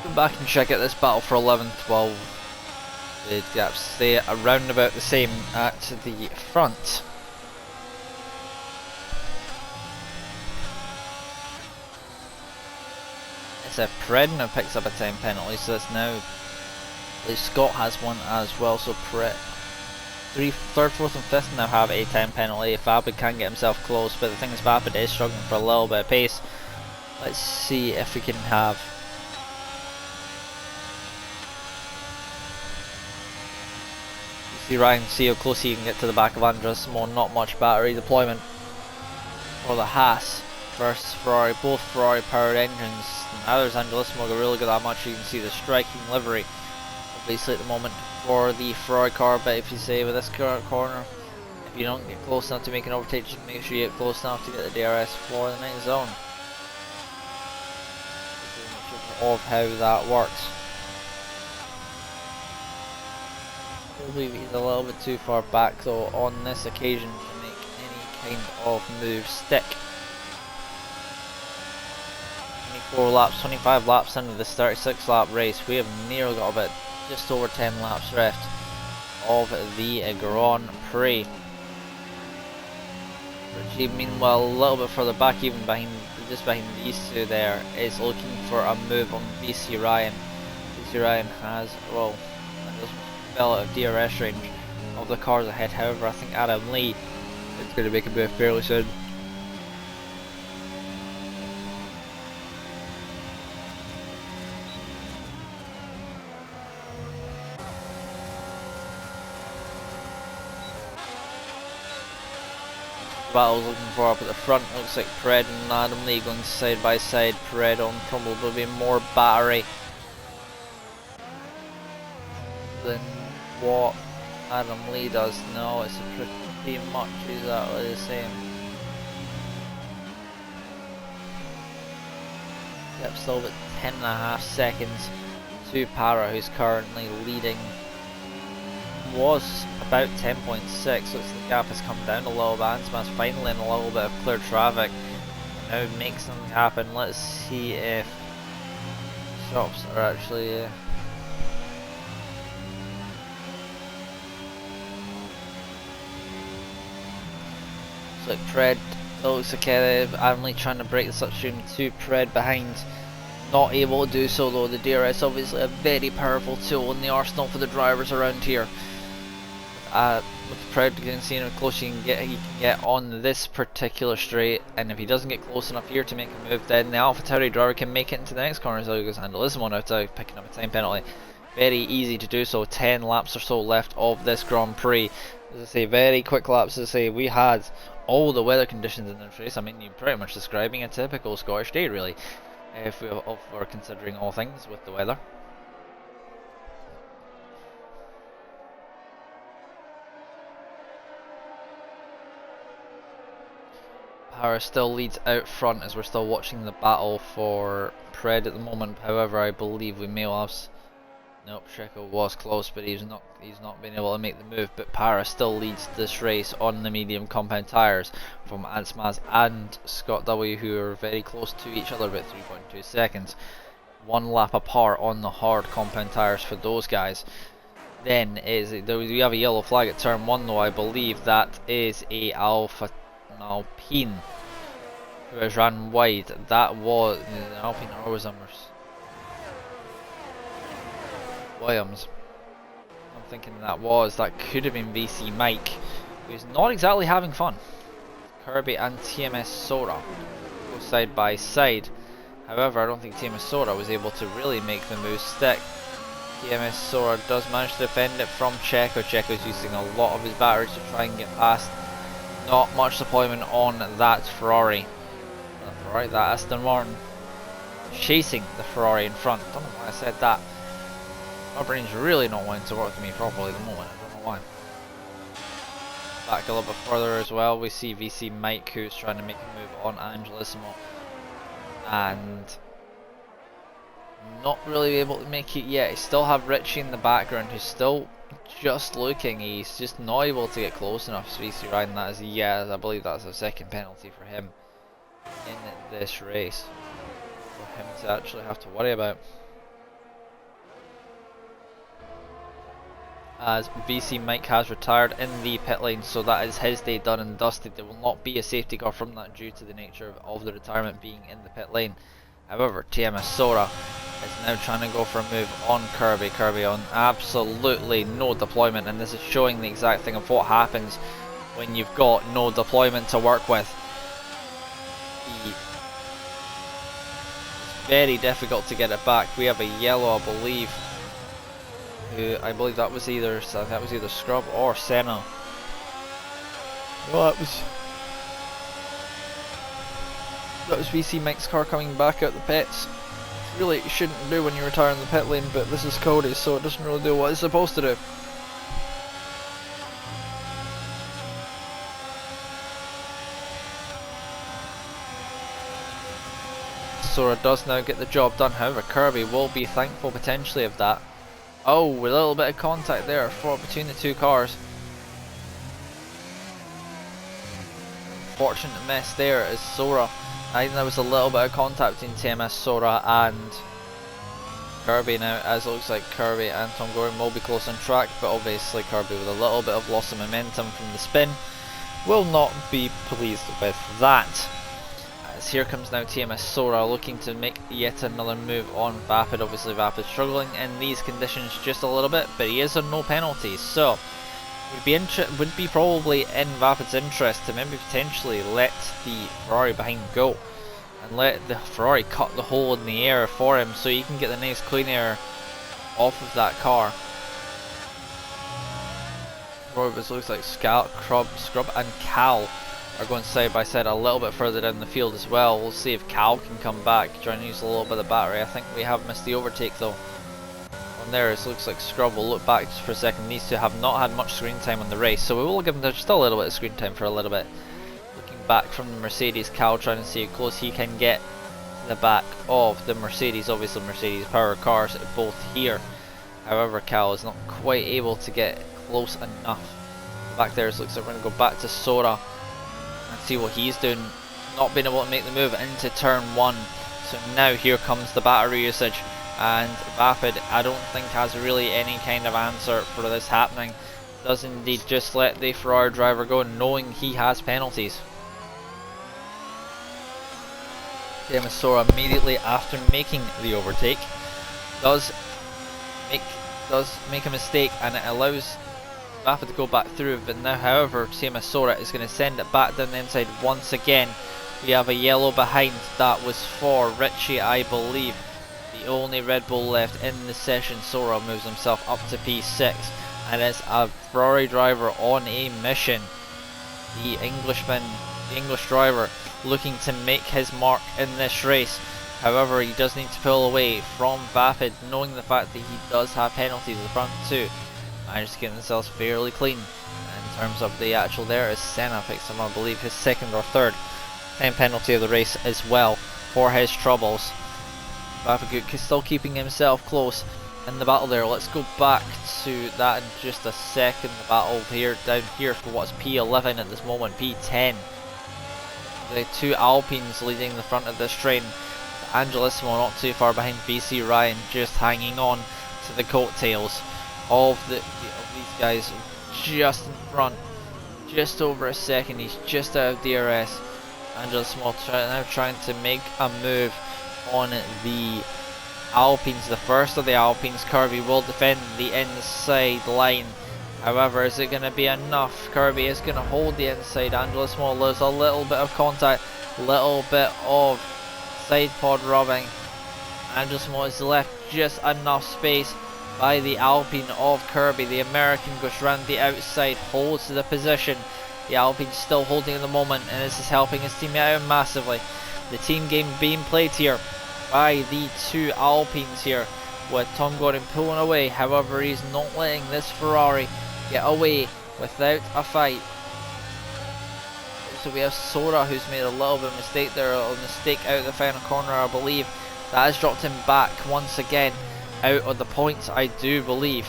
Come back and check out this battle for 11th while the gaps stay around about the same at the front. Pred now picks up a time penalty, so that's now Scott has one as well, so Pred 3rd, 4th and 5th now have a time penalty. Vapid can get himself close, but the thing is Vapid is struggling for a little bit of pace. Let's see if we can have Ryan, see how close he can get to the back of Andres Simone. Not much battery deployment for the Haas versus Ferrari, both Ferrari powered engines. Now there's Angelissimo, really good that much. You can see the striking livery obviously at the moment for the Ferrari car, but if you say with this corner, if you don't get close enough to make an overtake, just make sure you get close enough to get the DRS for the next zone. Of how that works. I believe he's a little bit too far back though on this occasion to make any kind of move stick. 24 laps, 25 laps into this 36 lap race. We have nearly got about just over 10 laps left of the Grand Prix. Richie meanwhile a little bit further back, even behind, just behind these two there, is looking for a move on BC Ryan. BC Ryan has, well, fell out of DRS range of the cars ahead, however I think Adam Lee is going to make a move fairly soon. Battle's looking for up at the front. Looks like Pred and Adam Lee going side by side. Pred on probably more battery than what Adam Lee does. No, it's pretty much exactly the same. Yep, still about 10.5 seconds to Para, who's currently leading. Was about 10.6, looks like the gap has come down a little bit. Ansmas finally in a little bit of clear traffic. Now make something happen. Let's see if shops are actually looks like Pred, looks like Adam Lee trying to break the substitution to Pred behind. Not able to do so though. The DRS obviously a very powerful tool in the arsenal for the drivers around here. with Pred getting seen how close he can get on this particular straight, and if he doesn't get close enough here to make a move, then the AlphaTauri driver can make it into the next corner as he goes Andalissimo now to picking up a time penalty. Very easy to do so. 10 laps or so left of this Grand Prix. As I say, very quick laps. As I say, we had all the weather conditions in this race. I mean, you're pretty much describing a typical Scottish day, really, if we're considering all things with the weather. Power still leads out front as we're still watching the battle for Pred at the moment. However, I believe we may have. Nope, Checo was close, but he's not been able to make the move. But Para still leads this race on the medium compound tyres from Ants Maz and Scott W, who are very close to each other, about 3.2 seconds. One lap apart on the hard compound tyres for those guys. Then we have a yellow flag at turn 1 though. I believe that is an Alpine who has ran wide. That was an Alpine, or was Williams. I'm thinking that could have been VC Mike, who's not exactly having fun. Kirby and TMS Sora go side by side. However, I don't think TMS Sora was able to really make the move stick. TMS Sora does manage to defend it from Checo. Checo's using a lot of his batteries to try and get past. Not much deployment on that Ferrari. That Aston Martin chasing the Ferrari in front. Don't know why I said that. My brain's really not wanting to work with me properly at the moment. I don't know why. Back a little bit further as well, we see VC Mike, who's trying to make a move on Angelissimo, and not really able to make it yet. You still have Richie in the background, who's still just looking. He's just not able to get close enough. So VC riding that as I believe that's a second penalty for him in this race, for him to actually have to worry about. As VC Mike has retired in the pit lane, so that is his day done and dusted. There will not be a safety car from that due to the nature of the retirement being in the pit lane. However, TMS Sora is now trying to go for a move on Kirby. Kirby on absolutely no deployment, and this is showing the exact thing of what happens when you've got no deployment to work with. It's very difficult to get it back. We have a yellow, I believe. I believe that was either Scrub or Senna. Well, that was VC Mike's car coming back out the pits. Really, it shouldn't do when you retire in the pit lane, but this is Cody's, so it doesn't really do what it's supposed to do. Sora does now get the job done. However, Kirby will be thankful potentially of that. Oh, a little bit of contact there between the two cars. Fortunate mess there as Sora. I think there was a little bit of contact between TMS Sora and Kirby now, as it looks like Kirby and Tom Gordon will be close on track, but obviously Kirby with a little bit of loss of momentum from the spin will not be pleased with that. As here comes now TMS Sora looking to make yet another move on Vapid. Obviously Vapid struggling in these conditions just a little bit, but he is on no penalties, so would be probably in Vapid's interest to maybe potentially let the Ferrari behind go and let the Ferrari cut the hole in the air for him so he can get the nice clean air off of that car. It looks like Scrub and Cal are going side by side a little bit further down the field as well. We'll see if Cal can come back, trying to use a little bit of battery. I think we have missed the overtake though. On there, it looks like Scrub will look back just for a second. These two have not had much screen time on the race, so we will give them just a little bit of screen time for a little bit. Looking back from the Mercedes, Cal trying to see how close he can get to the back of the Mercedes. Obviously Mercedes power cars both here. However, Cal is not quite able to get close enough. Back there, it looks like we're going to go back to Sora and see what he's doing. Not being able to make the move into turn 1. So now here comes the battery usage, and Vapid I don't think has really any kind of answer for this happening. Does indeed just let the Ferrari driver go, knowing he has penalties. TMS Sora immediately after making the overtake does make a mistake, and it allows Baffert to go back through, but now, however, Seamus Sora is going to send it back down the inside once again. We have a yellow behind. That was for Richie, I believe. The only Red Bull left in the session. Sora moves himself up to P6, and it's a Ferrari driver on a mission. The English driver, looking to make his mark in this race. However, he does need to pull away from Vapid, knowing the fact that he does have penalties. The front two managed to get themselves fairly clean. In terms of the actual, there is Senna picks him, I believe, his second or third time penalty of the race as well for his troubles. Vapid still keeping himself close in the battle there. Let's go back to that in just a second. The battle here down here for what's P11 at this moment, P10. The two Alpines leading the front of this train. Angelissimo not too far behind. VC Ryan just hanging on to the coattails of these guys, just in front, just over a second. He's just out of DRS. Angelissimo now trying to make a move on the Alpines, the first of the Alpines. Kirby will defend the inside line. However, is it going to be enough? Kirby is going to hold the inside. Angelissimo loses a little bit of contact, little bit of side pod rubbing. Angelissimo is left just enough space by the Alpine of Kirby. The American goes round the outside, holds the position. The Alpine still holding at the moment, and this is helping his teammate out massively. The team game being played here by the two Alpines here, with Tom Gordon pulling away. However, he's not letting this Ferrari get away without a fight. So we have Sora, who's made a little bit of a mistake there, a mistake out of the final corner, I believe. That has dropped him back once again out of the points, I do believe.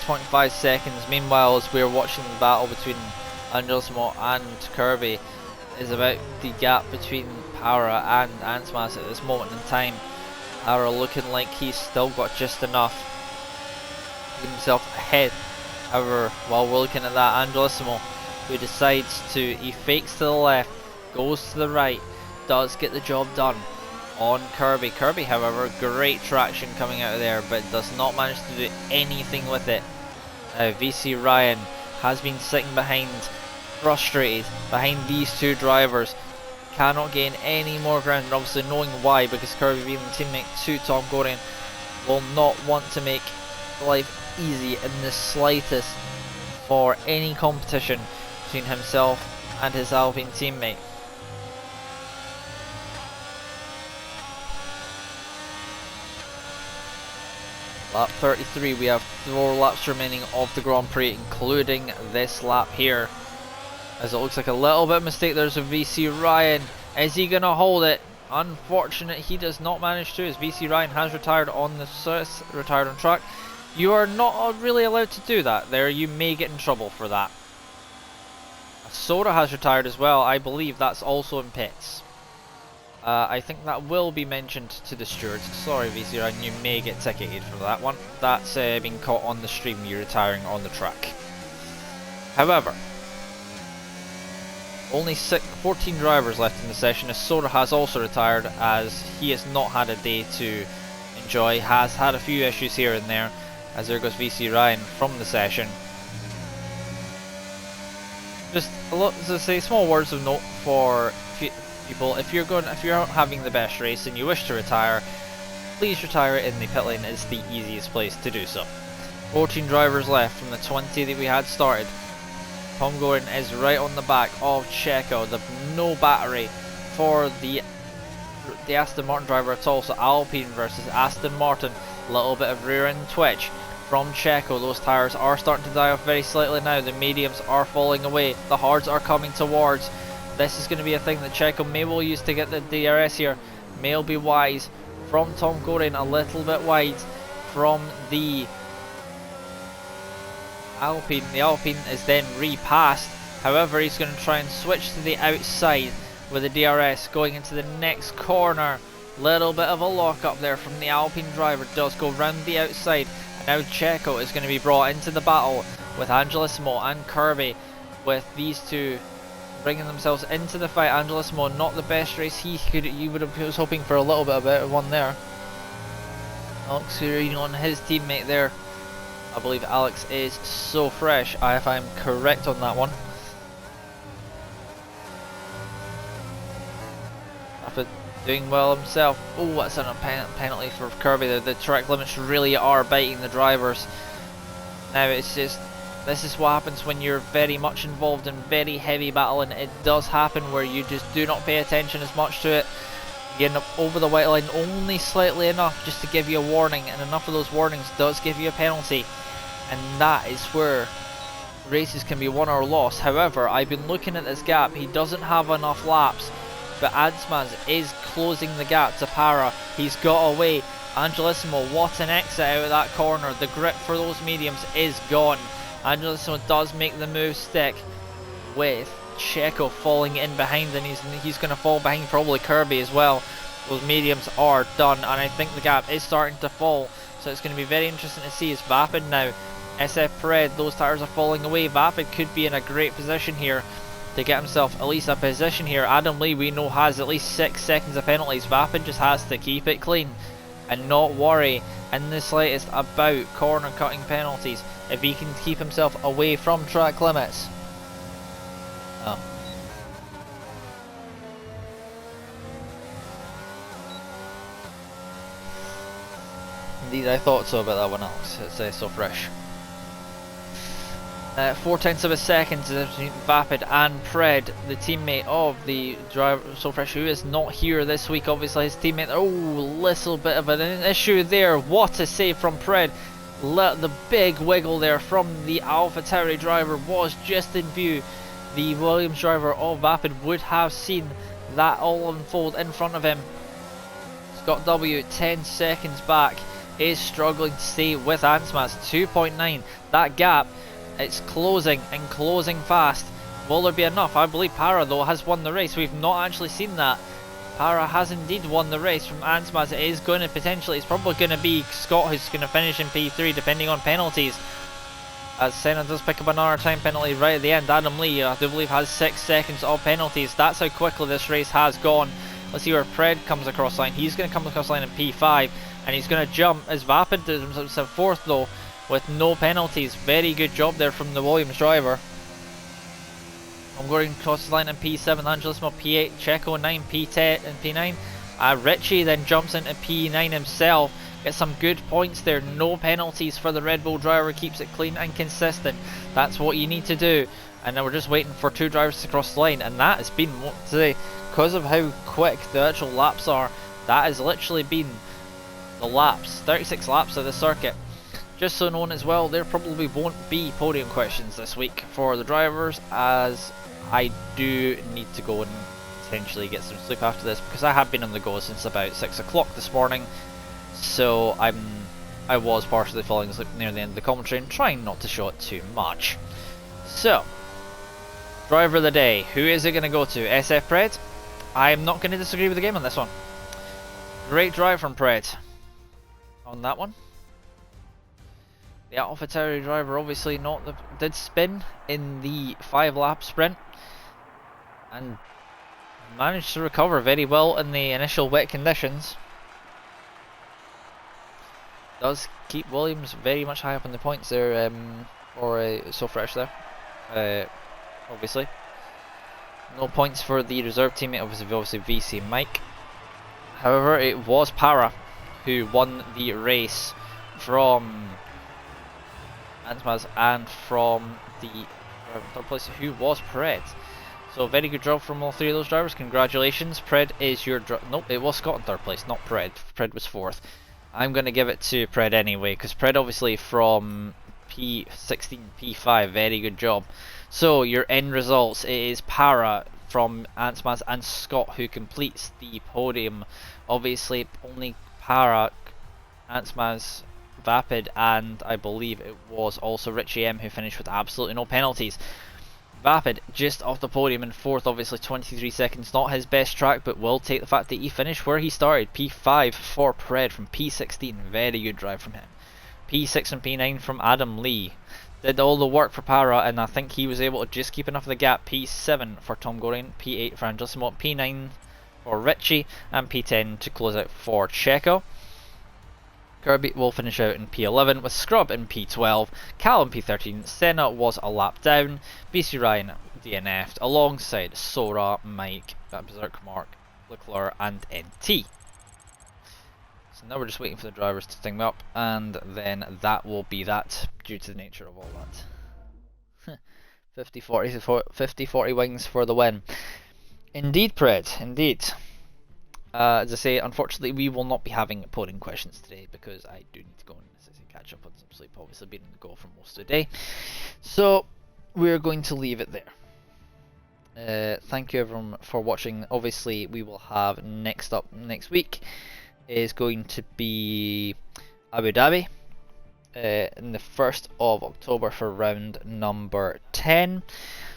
6.5 seconds. Meanwhile, as we're watching the battle between Angelissimo and Kirby, is about the gap between Power and Ansmas at this moment in time. Power looking like he's still got just enough to get himself ahead. However, while we're looking at that, Angelissimo, who decides to, he fakes to the left, goes to the right, does get the job done on Kirby. Kirby, however, great traction coming out of there, but does not manage to do anything with it. VC Ryan has been sitting behind, frustrated behind these two drivers, cannot gain any more ground, and obviously knowing why, because Kirby, being the teammate to Tom Gordon, will not want to make life easy in the slightest for any competition between himself and his Alpine teammate. Lap 33, we have 4 laps remaining of the Grand Prix, including this lap here. As it looks like a little bit of mistake, there's a VC Ryan. Is he going to hold it? Unfortunate, he does not manage to, as VC Ryan has retired on the retired on track. You are not really allowed to do that there, you may get in trouble for that. Soda has retired as well, I believe that's also in pits. I think that will be mentioned to the stewards. Sorry VC Ryan, you may get ticketed for that one. That's been caught on the stream, you retiring on the track. However, only 14 drivers left in the session, as Soda has also retired, as he has not had a day to enjoy, has had a few issues here and there, as there goes VC Ryan from the session. Just a lot to say, small words of note for people. If you're having the best race and you wish to retire, please retire in the pit lane. It's the easiest place to do so. 14 drivers left from the 20 that we had started. Tom Gordon is right on the back of Checo. No battery for the Aston Martin driver at all. So Alpine versus Aston Martin. A little bit of rear end twitch from Checo. Those tyres are starting to die off very slightly now. The mediums are falling away. The hards are coming towards. This is going to be a thing that Checo may well use to get the DRS here. May be wise from Tom Gordon, a little bit wide from the Alpine. The Alpine is then repassed. However, he's going to try and switch to the outside with the DRS going into the next corner. Little bit of a lock up there from the Alpine driver. Does go round the outside. And now Checo is going to be brought into the battle with Angelissimo and Kirby, with these two bringing themselves into the fight. Angelissimo, not the best race he was hoping for a little bit of one there. Alex Serene on his teammate there. I believe Alex is so fresh, if I'm correct on that one. After doing well himself. Oh, that's a penalty for Kirby. The track limits really are biting the drivers. Now it's just, this is what happens when you're very much involved in very heavy battling. It does happen where you just do not pay attention as much to it. You end up over the white line only slightly enough just to give you a warning, and enough of those warnings does give you a penalty. And that is where races can be won or lost. However, I've been looking at this gap. He doesn't have enough laps, but Adsmaz is closing the gap to Para. He's got away. Angelissimo, what an exit out of that corner. The grip for those mediums is gone. Angelissimo does make the move stick with Checo falling in behind, and he's going to fall behind probably Kirby as well. Those mediums are done, and I think the gap is starting to fall. So it's going to be very interesting to see. It's Vapid now. SF Pred, those tires are falling away. Vapid could be in a great position here to get himself at least a position here. Adam Lee, we know, has at least 6 seconds of penalties. Vapid just has to keep it clean and not worry in the slightest about corner cutting penalties if he can keep himself away from track limits. Oh. Indeed, I thought so about that one, Alex. It's so fresh. 4/10 of a second between Vapid and Pred, the teammate of the driver, so fresh, who is not here this week. Obviously, his teammate. Oh, little bit of an issue there. What a save from Pred. The big wiggle there from the AlphaTauri driver was just in view. The Williams driver of Vapid would have seen that all unfold in front of him. Scott W, 10 seconds back, is struggling to stay with Ansmas. 2.9. That gap, it's closing and closing fast. Will there be enough? I believe Para, though, has won the race. We've not actually seen that. Para has indeed won the race from Ansmas. It is going to potentially, it's probably going to be Scott who's going to finish in P3 depending on penalties. As Senna does pick up another time penalty right at the end. Adam Lee, I do believe, has 6 seconds of penalties. That's how quickly this race has gone. Let's see where Pred comes across line. He's going to come across line in P5, and he's going to jump as Vapid does himself fourth, though, with no penalties. Very good job there from the Williams driver. I'm going across the line in P7, Angelissimo P8, Checo 9, P10 and P9. Richie then jumps into P9 himself. Gets some good points there. No penalties for the Red Bull driver. Keeps it clean and consistent. That's what you need to do. And now we're just waiting for 2 drivers to cross the line. And that has been today, because of how quick the actual laps are, that has literally been the laps. 36 laps of the circuit. Just so known as well, there probably won't be podium questions this week for the drivers, as I do need to go and potentially get some sleep after this, because I have been on the go since about 6 o'clock this morning. So I was partially falling asleep near the end of the commentary and trying not to show it too much. So, driver of the day, who is it going to go to? SF Pred? I'm not going to disagree with the game on this one. Great drive from Pred on that one. The AlphaTauri driver obviously did spin in the 5-lap sprint and managed to recover very well in the initial wet conditions. Does keep Williams very much high up in the points there, or so fresh there. Obviously, no points for the reserve teammate, obviously VC Mike. However, it was Para who won the race from Ansmas and from the third place, who was Pred. So very good job from all 3 of those drivers. Congratulations. Pred is your nope, it was Scott in third place, not Pred. Pred was 4th. I'm going to give it to Pred anyway, because Pred obviously from P16, P5, very good job. So your end results, it is Para from Ansmas and Scott who completes the podium. Obviously only Para, Ansmas, Vapid, and I believe it was also Richie M who finished with absolutely no penalties. Vapid just off the podium in 4th, obviously 23 seconds, not his best track, but will take the fact that he finished where he started. P5 for Pred from P16, very good drive from him. P6 and P9 from Adam Lee. Did all the work for Para, and I think he was able to just keep enough of the gap. P7 for Tom Goring, P8 for Angelissimo, P9 for Richie, and P10 to close out for Checo. Kirby will finish out in P11 with Scrub in P12, Cal in P13, Senna was a lap down, BC Ryan DNF'd alongside Sora, Mike, Berserk Mark, Leclerc and NT. So now we're just waiting for the drivers to thing up, and then that will be that due to the nature of all that. 50-40 wings for the win. Indeed, Pred, indeed. As I say, unfortunately we will not be having podium questions today because I do need to go and catch up on some sleep, obviously been in the go for most of the day. So we're going to leave it there. Thank you everyone for watching. Obviously we will have next week is going to be Abu Dhabi in the 1st of October for round number 10.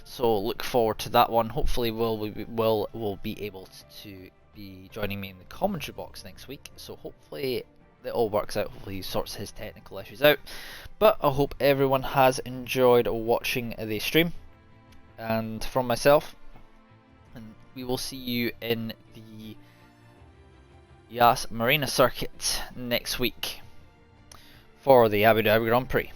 So look forward to that one. Hopefully we'll be able to be joining me in the commentary box next week, so hopefully it all works out. Hopefully he sorts his technical issues out. But I hope everyone has enjoyed watching the stream, and from myself, and we will see you in the Yas Marina circuit next week for the Abu Dhabi Grand Prix.